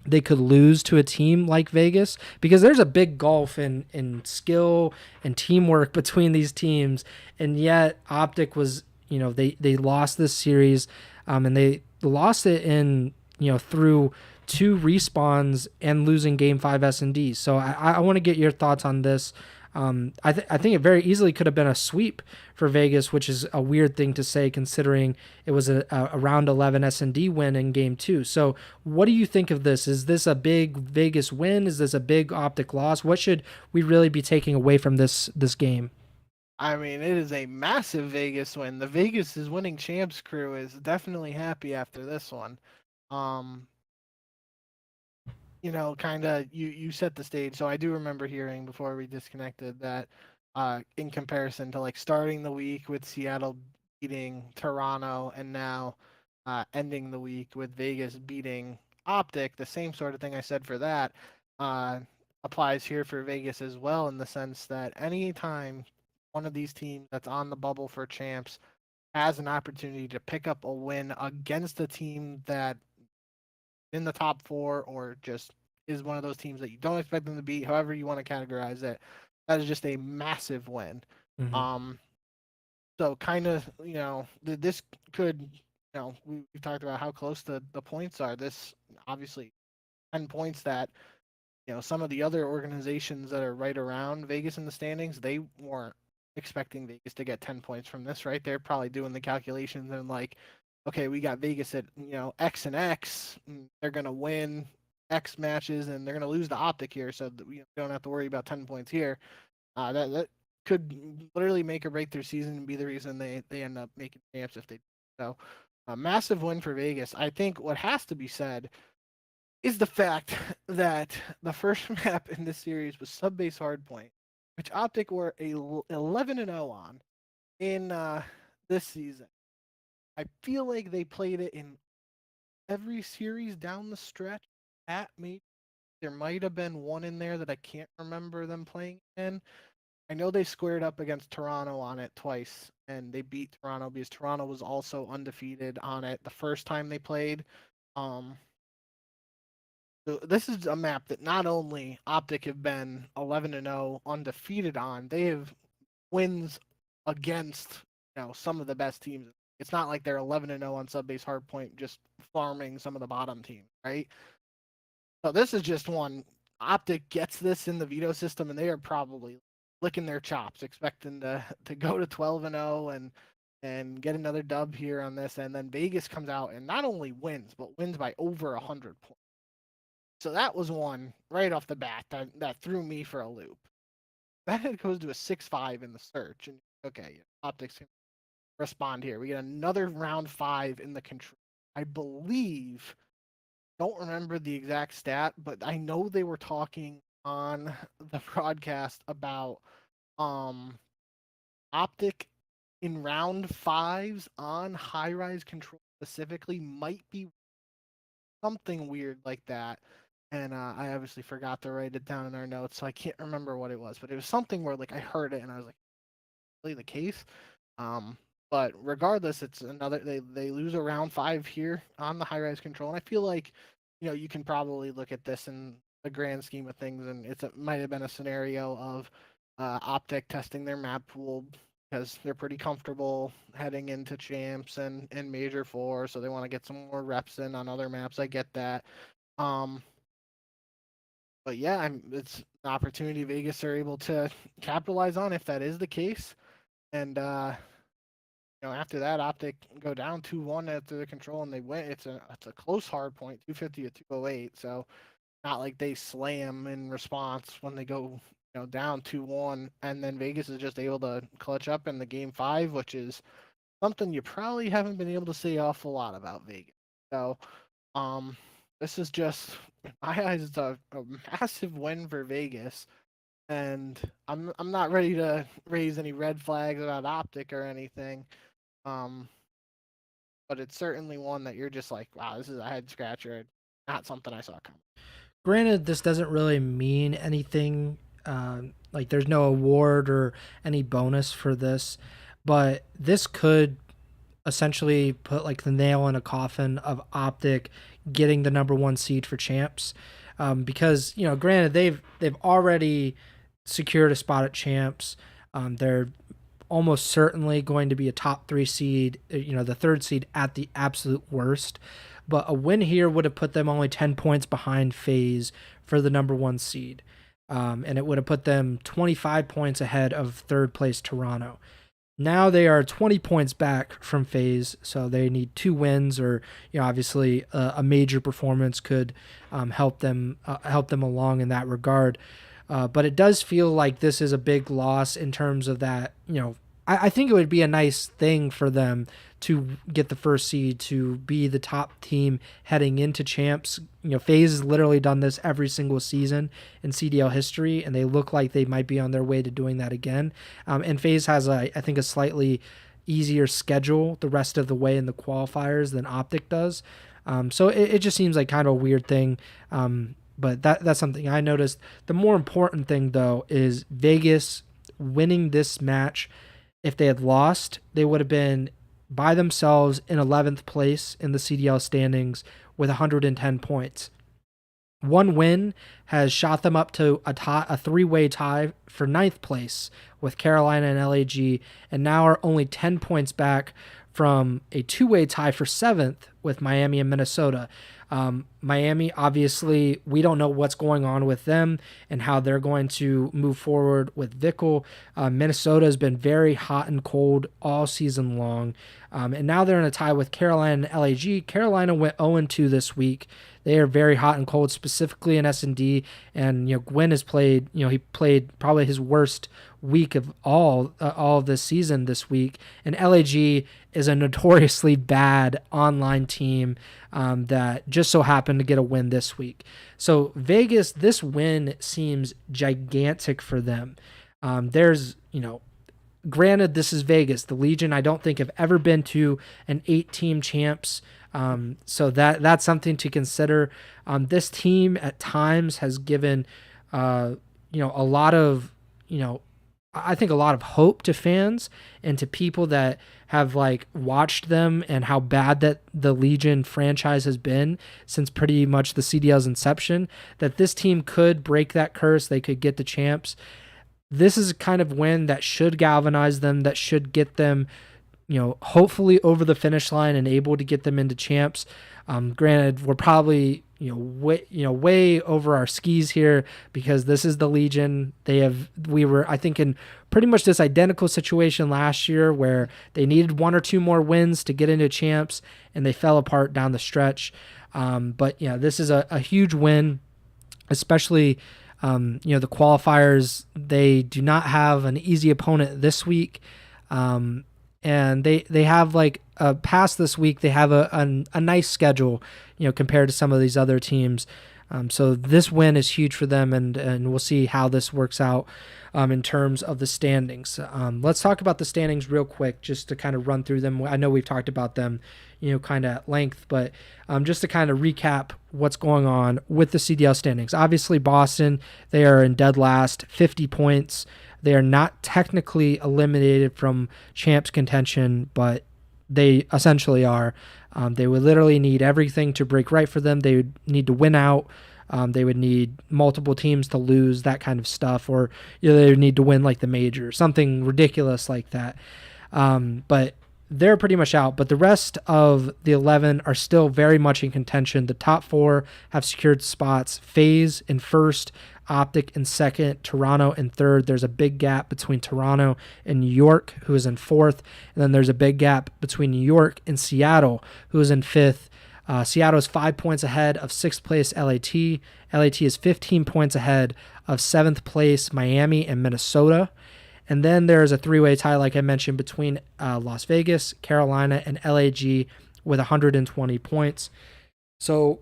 they could lose to a team like Vegas, because there's a big gulf in skill and teamwork between these teams. And yet OpTic was, they lost this series, and they lost it in, through 2 respawns and losing Game 5 S&D. So I want to get your thoughts on this. I think it very easily could have been a sweep for Vegas, which is a weird thing to say considering it was a round 11 S&D win in Game 2. So what do you think of this? Is this a big Vegas win? Is this a big OpTic loss? What should we really be taking away from this game? I mean, it is a massive Vegas win. The Vegas is winning champs crew is definitely happy after this one. Kind of you set the stage. So I do remember hearing before we disconnected that in comparison to like starting the week with Seattle beating Toronto and now ending the week with Vegas beating OpTic. The same sort of thing I said for that uh, applies here for Vegas as well, in the sense that anytime one of these teams that's on the bubble for champs has an opportunity to pick up a win against a team that in the top four or just is one of those teams that you don't expect them to beat, however you want to categorize it, that is just a massive win. Mm-hmm. So kind of, this could, we've talked about how close the points are. This obviously 10 points that, some of the other organizations that are right around Vegas in the standings, they weren't expecting Vegas to get 10 points from this, right? They're probably doing the calculations and like, okay, we got Vegas at, X and X, and they're going to win X matches and they're going to lose the OpTic here. So that we don't have to worry about 10 points here. That could literally make or break their season and be the reason they end up making champs if they do. So a massive win for Vegas. I think what has to be said is the fact that the first map in this series was sub-base hardpoint, which OpTic were 11-0 on in this season. I feel like they played it in every series down the stretch. At me, there might have been one in there that I can't remember them playing in. I know they squared up against Toronto on it twice, and they beat Toronto because Toronto was also undefeated on it the first time they played. So this is a map that not only OpTic have been 11-0 undefeated on, they have wins against some of the best teams. It's not like they're 11-0 on sub-base hardpoint just farming some of the bottom teams, right? So this is just one. OpTic gets this in the veto system, and they are probably licking their chops, expecting to go to 12-0 and get another dub here on this. And then Vegas comes out and not only wins, but wins by over 100 points. So that was one right off the bat that threw me for a loop. Then it goes to a 6-5 in the search, and okay, OpTic's can respond here. We get another round 5 in the control. I believe, don't remember the exact stat, but I know they were talking on the broadcast about OpTic in round 5s on high-rise control specifically might be something weird like that. And I obviously forgot to write it down in our notes, so I can't remember what it was. But it was something where like I heard it and I was like, really the case? But regardless, it's another they lose a round 5 here on the high rise control, and I feel like you can probably look at this in the grand scheme of things, and it might have been a scenario of OpTic testing their map pool because they're pretty comfortable heading into champs and Major 4, so they want to get some more reps in on other maps. I get that. But yeah, it's an opportunity Vegas are able to capitalize on if that is the case. And after that, OpTic go down 2-1 after the control, and they win. It's a close hard point, 250 to 208. So not like they slam in response when they go down 2-1, and then Vegas is just able to clutch up in the game 5, which is something you probably haven't been able to say awful lot about Vegas. So this is just, in my eyes, it's a massive win for Vegas, and I'm not ready to raise any red flags about OpTic or anything, but it's certainly one that you're just like, wow, this is a head scratcher, not something I saw coming. Granted, this doesn't really mean anything. Like there's no award or any bonus for this, but this could essentially put like the nail in a coffin of OpTic getting the number 1 seed for champs, because granted they've already secured a spot at champs. They're almost certainly going to be a top 3 seed, the 3rd seed at the absolute worst. But a win here would have put them only 10 points behind FaZe for the number 1 seed, and it would have put them 25 points ahead of 3rd place Toronto. Now they are 20 points back from FaZe, so they need 2 wins, or obviously a major performance could help them along in that regard. But it does feel like this is a big loss in terms of that I think it would be a nice thing for them to get the first seed, to be the top team heading into champs. FaZe has literally done this every single season in CDL history, and they look like they might be on their way to doing that again. And FaZe has, I think, a slightly easier schedule the rest of the way in the qualifiers than OpTic does. So it just seems like kind of a weird thing. But that's something I noticed. The more important thing, though, is Vegas winning this match. If they had lost, they would have been by themselves in 11th place in the CDL standings with 110 points. One win has shot them up to a three-way tie for 9th place with Carolina and LAG, and now are only 10 points back from a two-way tie for 7th with Miami and Minnesota. Miami, obviously, we don't know what's going on with them and how they're going to move forward with Vickle. Minnesota has been very hot and cold all season long. And now they're in a tie with Carolina and LAG. Carolina went 0-2 this week. They are very hot and cold, specifically in S&D. And Gwyn has played. He played probably his worst week of all of this season this week. And LAG is a notoriously bad online team that just so happened to get a win this week. So Vegas, this win seems gigantic for them. Granted, this is Vegas. The Legion, I don't think, have ever been to an 8-team champs. So that's something to consider. This team at times has given, a lot of, I think a lot of hope to fans and to people that have watched them and how bad that the Legion franchise has been since pretty much the CDL's inception, that this team could break that curse. They could get the champs. This is a kind of win that should galvanize them, that should get them, hopefully over the finish line and able to get them into champs. Granted, we're probably, way over our skis here because this is the Legion. We were, I think, in pretty much this identical situation last year where they needed one or two more wins to get into champs and they fell apart down the stretch. But this is a huge win, especially, the qualifiers. They do not have an easy opponent this week. And they have past this week, they have a nice schedule, compared to some of these other teams. So this win is huge for them, and we'll see how this works out in terms of the standings. Let's talk about the standings real quick, just to kind of run through them. I know we've talked about them, kind of at length, but just to kind of recap what's going on with the CDL standings. Obviously, Boston, they are in dead last, 50 points. They are not technically eliminated from champs contention, but they essentially are. They would literally need everything to break right for them. They would need to win out. They would need multiple teams to lose, that kind of stuff, or they would need to win the major, something ridiculous like that. But they're pretty much out. But the rest of the 11 are still very much in contention. The top 4 have secured spots. FaZe in first, OpTic in second, Toronto in third. There's a big gap between Toronto and New York, who is in fourth. And then there's a big gap between New York and Seattle, who is in fifth. Seattle is 5 points ahead of 6th place LAT. LAT is 15 points ahead of 7th place Miami and Minnesota. And then there's a three-way tie, like I mentioned, between Las Vegas, Carolina, and LAG with 120 points. So,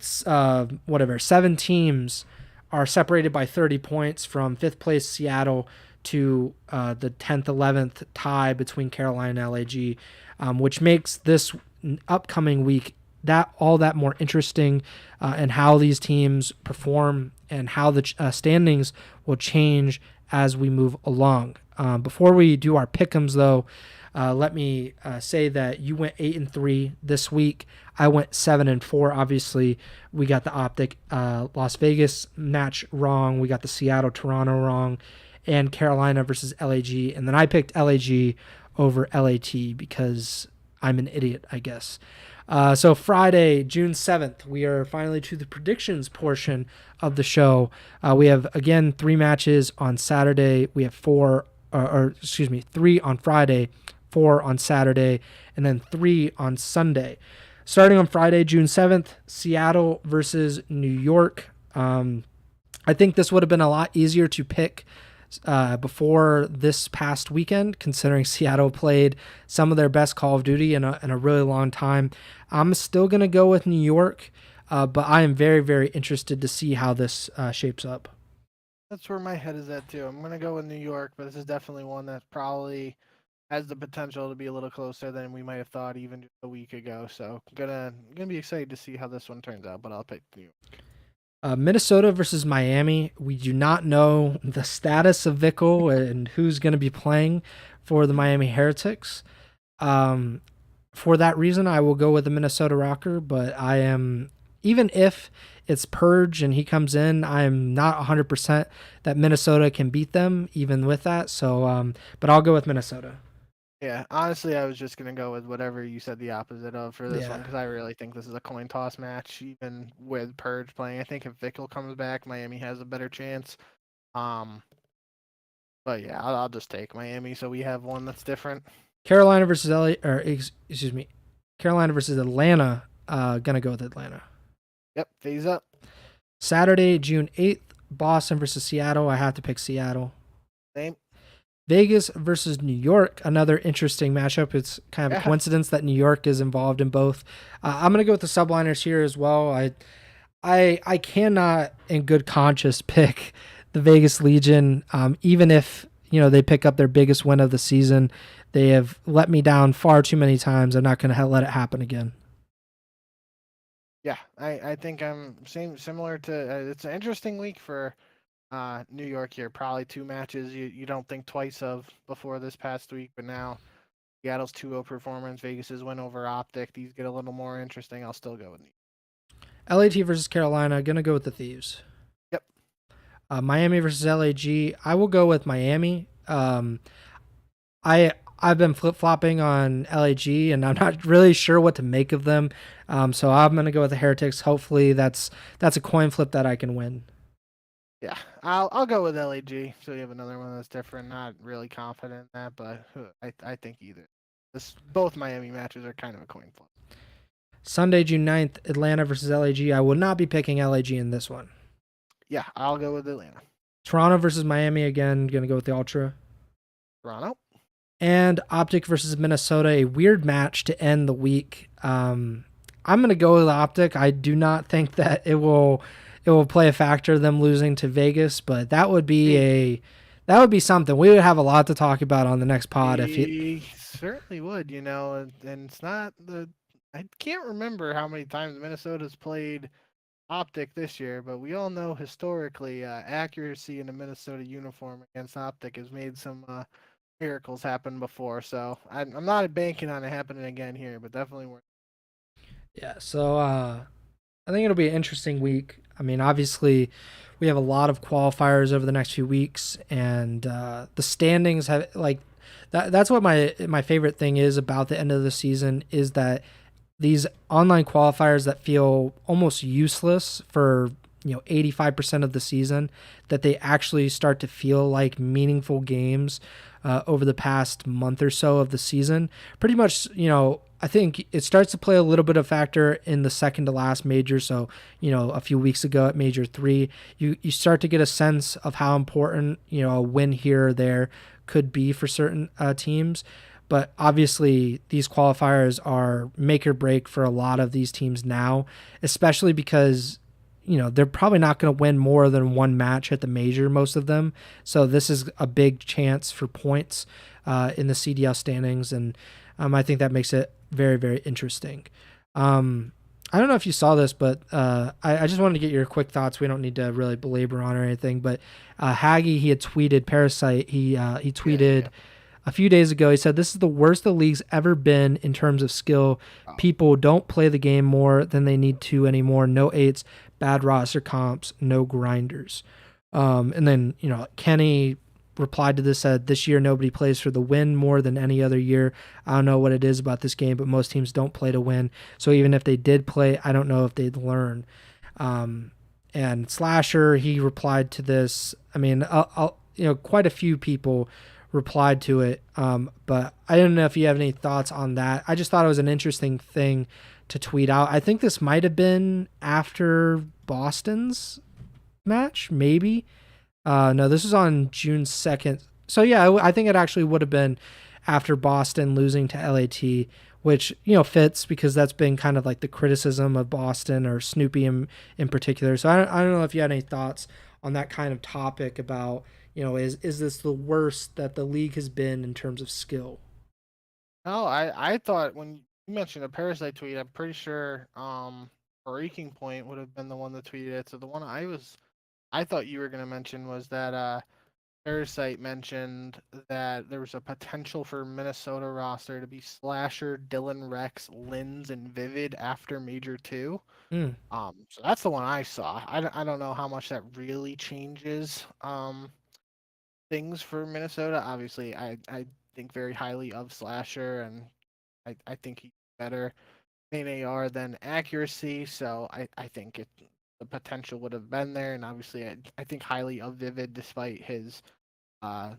7 teams are separated by 30 points from 5th place Seattle to the 10th, 11th tie between Carolina and LAG, which makes this upcoming week all that more interesting, and how these teams perform and how the standings will change as we move along. Before we do our pick'ems, though, let me say that you went 8-3 this week. I went 7-4. Obviously, we got the OpTic Las Vegas match wrong. We got the Seattle Toronto wrong, and Carolina versus LAG. And then I picked LAG over LAT because I'm an idiot, I guess. So Friday, June 7th, we are finally to the predictions portion of the show. We have, again, 3 matches on Saturday. We have 3 on Friday, 4 on Saturday, and then 3 on Sunday. Starting on Friday, June 7th, Seattle versus New York. I think this would have been a lot easier to pick before this past weekend, considering Seattle played some of their best Call of Duty in a really long time. I'm still going to go with New York, but I am very, very interested to see how this shapes up. That's where my head is at too. I'm going to go with New York, but this is definitely one that probably has the potential to be a little closer than we might have thought even just a week ago. So gonna be excited to see how this one turns out, but I'll pick New York. Minnesota versus Miami. We do not know the status of Vickle and who's going to be playing for the Miami Heretics. For that reason, I will go with the Minnesota Rocker, but I am, even if it's Purge and he comes in, I am not 100% that Minnesota can beat them even with that. So, but I'll go with Minnesota. Yeah, honestly, I was just going to go with whatever you said the opposite of for this one because I really think this is a coin toss match, even with Purge playing. I think if Vickle comes back, Miami has a better chance. But yeah, I'll just take Miami so we have one that's different. Carolina versus Carolina versus Atlanta. Gonna go with Atlanta. Yep, FaZe up. Saturday, June 8th, Boston versus Seattle. I have to pick Seattle. Same. Vegas versus New York, another interesting matchup. It's kind of a coincidence that New York is involved in both. I'm gonna go with the Subliners here as well. I cannot, in good conscience, pick the Vegas Legion, even if they pick up their biggest win of the season. They have let me down far too many times. I'm not going to let it happen again. Yeah, I think I'm similar to. It's an interesting week for New York here. Probably two matches you don't think twice of before this past week, but now Seattle's 2-0 performance, Vegas's win over OpTic. These get a little more interesting. I'll still go with New York. LAT versus Carolina. Going to go with the Thieves. Yep. Miami versus LAG. I will go with Miami. I've been flip-flopping on LAG, and I'm not really sure what to make of them. So I'm going to go with the Heretics. Hopefully that's a coin flip that I can win. Yeah, I'll go with LAG. So you have another one that's different. Not really confident in that, but I think either. Both Miami matches are kind of a coin flip. Sunday, June 9th, Atlanta versus LAG. I will not be picking LAG in this one. Yeah, I'll go with Atlanta. Toronto versus Miami again. Going to go with the Ultra. Toronto. And OpTic versus Minnesota, a weird match to end the week. I'm going to go with OpTic. I do not think that it will play a factor, them losing to Vegas, but that would be something. We would have a lot to talk about on the next pod. We certainly would, and it's not I can't remember how many times Minnesota's played OpTic this year, but we all know historically accuracy in a Minnesota uniform against OpTic has made some miracles happen before, so I'm not banking on it happening again here, but definitely worth. Yeah, so I think it'll be an interesting week. I mean, obviously, we have a lot of qualifiers over the next few weeks, and the standings have that's what my favorite thing is about the end of the season is that these online qualifiers that feel almost useless for 85% of the season, that they actually start to feel like meaningful games over the past month or so of the season. Pretty much, I think it starts to play a little bit of factor in the second to last major. So, a few weeks ago at Major 3, you start to get a sense of how important, a win here or there could be for certain teams. But obviously, these qualifiers are make or break for a lot of these teams now, especially because they're probably not going to win more than one match at the major, most of them. So this is a big chance for points in the CDL standings, and I think that makes it very, very interesting. I don't know if you saw this, but I just wanted to get your quick thoughts. We don't need to really belabor on or anything, but Haggy, he had tweeted, Parasite, he tweeted a few days ago, he said, "This is the worst the league's ever been in terms of skill. People don't play the game more than they need to anymore. No eights, bad roster comps, no grinders." And then, Kenny replied to this, said, "This year nobody plays for the win more than any other year. I don't know what it is about this game, but most teams don't play to win. So even if they did play, I don't know if they'd learn." And Slasher, he replied to this. I mean, quite a few people replied to it, but I don't know if you have any thoughts on that. I just thought it was an interesting thing to tweet out. I think this might have been after Boston's match, maybe. No, this was on June 2nd. So yeah, I think it actually would have been after Boston losing to LAT, which, fits because that's been kind of like the criticism of Boston or Snoopy in particular. So I don't know if you had any thoughts on that kind of topic about, is this the worst that the league has been in terms of skill? No, I thought when you mentioned a Parasite tweet, I'm pretty sure Breaking Point would have been the one that tweeted it. So the one I thought you were gonna mention was that Parasite mentioned that there was a potential for Minnesota roster to be Slasher, Dylan Rex, Linz, and Vivid after Major 2. Mm. So that's the one I saw. I don't know how much that really changes things for Minnesota. Obviously, I think very highly of Slasher, and I think he's better in AR than accuracy. So I think the potential would have been there, and obviously I think highly of Vivid despite his uh,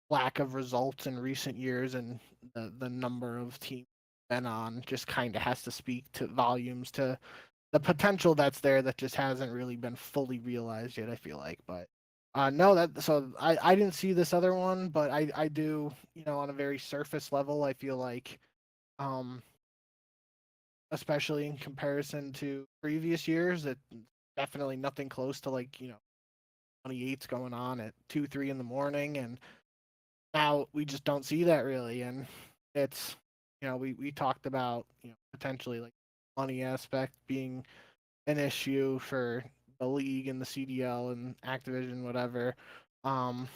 lack of results in recent years, and the number of teams been on just kind of has to speak to volumes to the potential that's there that just hasn't really been fully realized yet, I feel like. But no, that so I didn't see this other one, but I do, on a very surface level, I feel like um especially in comparison to previous years, it definitely nothing close to, like, 28's going on at 2-3 in the morning, and now we just don't see that really. And it's, we talked about, potentially like money aspect being an issue for the league and the CDL and Activision, whatever. Um,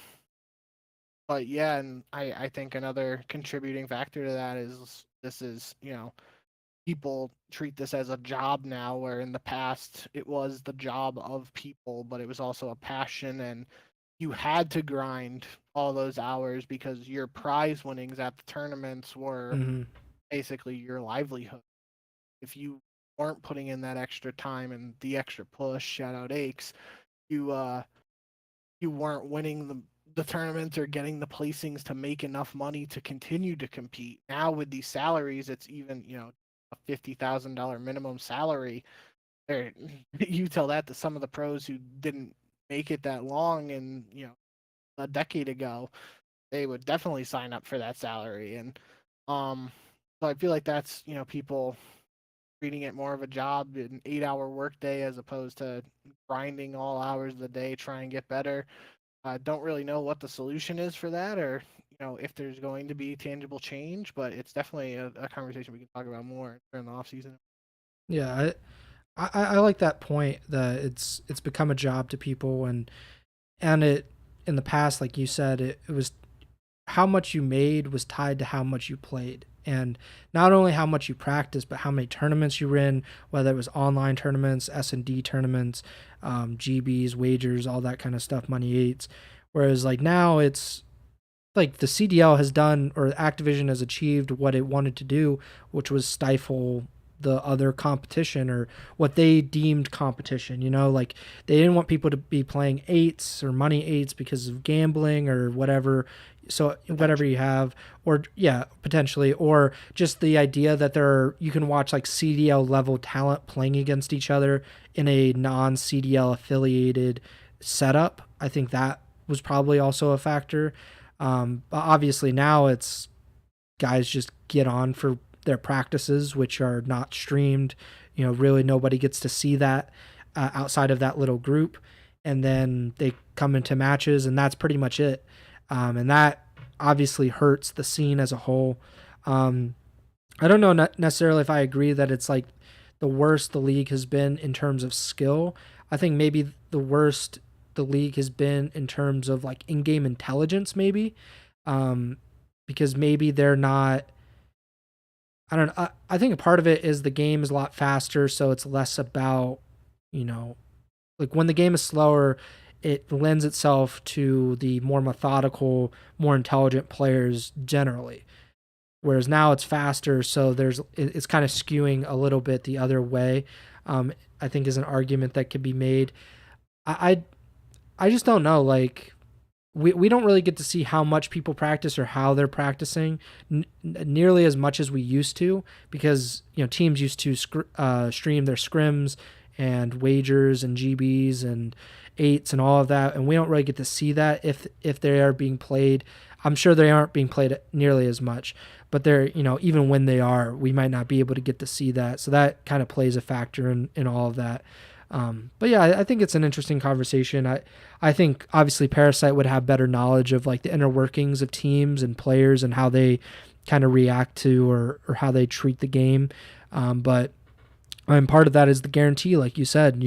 but yeah, and I think another contributing factor to that is this is, people treat this as a job now, where in the past it was the job of people, but it was also a passion, and you had to grind all those hours because your prize winnings at the tournaments were Mm-hmm. basically your livelihood. If you weren't putting in that extra time and the extra push, shout out Aches, you you weren't winning the tournaments or getting the placings to make enough money to continue to compete. Now with these salaries, it's even, a $50,000 minimum salary. There, you tell that to some of the pros who didn't make it that long, and a decade ago, they would definitely sign up for that salary. And so I feel like that's, people treating it more of a job, an 8-hour workday, as opposed to grinding all hours of the day, try and get better. I don't really know what the solution is for that, or if there's going to be tangible change, but it's definitely a conversation we can talk about more during the off season. Yeah, I like that point that it's become a job to people, and it in the past, like you said, it was how much you made was tied to how much you played. And not only how much you practiced, but how many tournaments you were in, whether it was online tournaments, S&D tournaments, GBs, wagers, all that kind of stuff, money eights. Whereas like now it's like the CDL has done, or Activision has achieved what it wanted to do, which was stifle the other competition, or what they deemed competition. Like they didn't want people to be playing eights or money eights because of gambling or whatever. So whatever you have, or yeah, potentially, or just the idea that you can watch like CDL level talent playing against each other in a non CDL affiliated setup. I think that was probably also a factor. But obviously now it's guys just get on for their practices, which are not streamed. Really nobody gets to see that outside of that little group. And then they come into matches, and that's pretty much it. And that obviously hurts the scene as a whole. I don't know necessarily if I agree that it's like the worst the league has been in terms of skill. I think maybe the worst the league has been in terms of like in-game intelligence, maybe. Because maybe they're not. I don't know. I think a part of it is the game is a lot faster, so it's less about, like when the game is slower, it lends itself to the more methodical, more intelligent players generally. Whereas now it's faster, so it's kind of skewing a little bit the other way. I think is an argument that could be made. I just don't know. Like we don't really get to see how much people practice or how they're practicing nearly as much as we used to, because teams used to stream their scrims and wagers and GBs and eights and all of that, and we don't really get to see that if they are being played. I'm sure they aren't being played nearly as much, but they're, even when they are, we might not be able to get to see that. So that kind of plays a factor in all of that. But yeah, I think it's an interesting conversation. I think obviously Parasite would have better knowledge of like the inner workings of teams and players and how they kind of react to or how they treat the game. But part of that is the guarantee, like you said,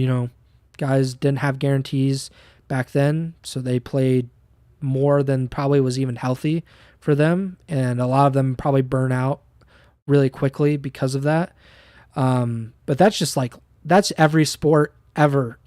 guys didn't have guarantees back then, so they played more than probably was even healthy for them, and a lot of them probably burn out really quickly because of that. But that's every sport ever,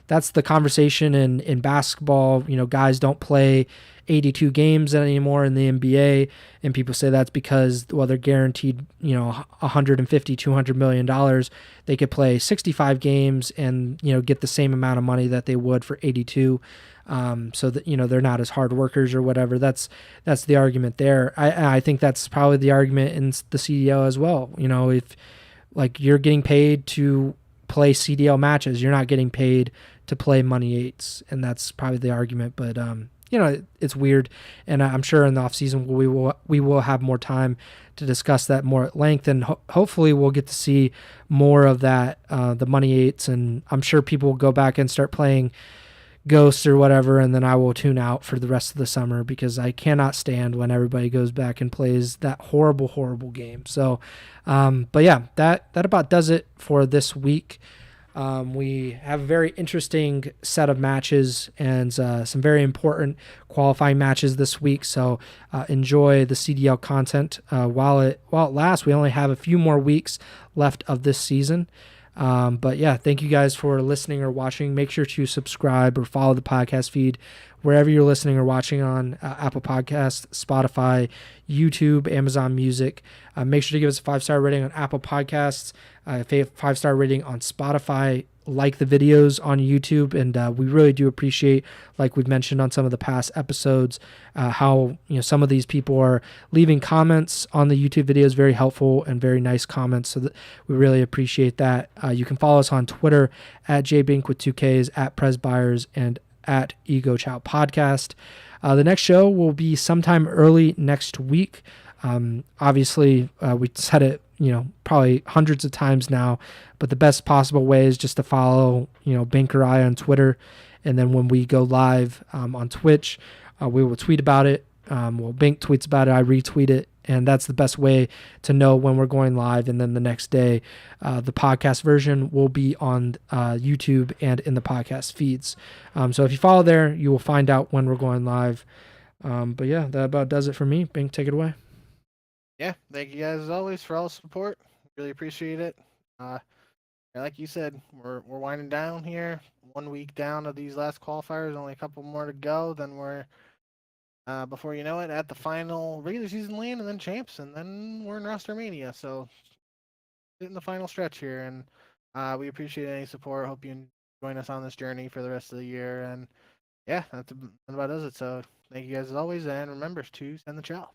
that's the conversation in basketball. Guys don't play 82 games anymore in the NBA, and people say that's because, well, they're guaranteed 150 $200 million. They could play 65 games and get the same amount of money that they would for 82, so that they're not as hard workers or whatever. That's the argument there. I think that's probably the argument in the CDL as well. If like you're getting paid to play CDL matches, you're not getting paid to play money eights, and that's probably the argument. But it's weird, and I'm sure in the off season we will have more time to discuss that more at length, and hopefully we'll get to see more of that, the money eights, and I'm sure people will go back and start playing Ghosts or whatever, and then I will tune out for the rest of the summer because I cannot stand when everybody goes back and plays that horrible game. So, but yeah, that about does it for this week. We have a very interesting set of matches and some very important qualifying matches this week. So enjoy the CDL content while it lasts. We only have a few more weeks left of this season. But yeah, thank you guys for listening or watching. Make sure to subscribe or follow the podcast feed wherever you're listening or watching on Apple Podcasts, Spotify, YouTube, Amazon Music. Make sure to give us a 5-star rating on Apple Podcasts, a 5-star rating on Spotify. Like the videos on YouTube, and we really do appreciate, like we've mentioned on some of the past episodes, how some of these people are leaving comments on the YouTube videos, very helpful and very nice comments, so that we really appreciate that. You can follow us on Twitter at jbink with 2Ks, at Preston Byers, and at Ego Chall Podcast. The next show will be sometime early next week. Obviously, we said it probably hundreds of times now, but the best possible way is just to follow Bink or I on Twitter, and then when we go live on Twitch, we will tweet about it. Bink tweets about it, I retweet it, and that's the best way to know when we're going live. And then the next day, the podcast version will be on YouTube and in the podcast feeds. So if you follow there, you will find out when we're going live. But yeah, that about does it for me. Bink, take it away. Yeah, thank you guys as always for all the support. Really appreciate it. Like you said, we're winding down here. 1 week down of these last qualifiers, only a couple more to go. Then we're before you know it, at the final regular season land, and then champs, and then we're in roster mania. So in the final stretch here, and we appreciate any support. Hope you join us on this journey for the rest of the year. And yeah, that about does it. So thank you guys as always, and remember to send the chow.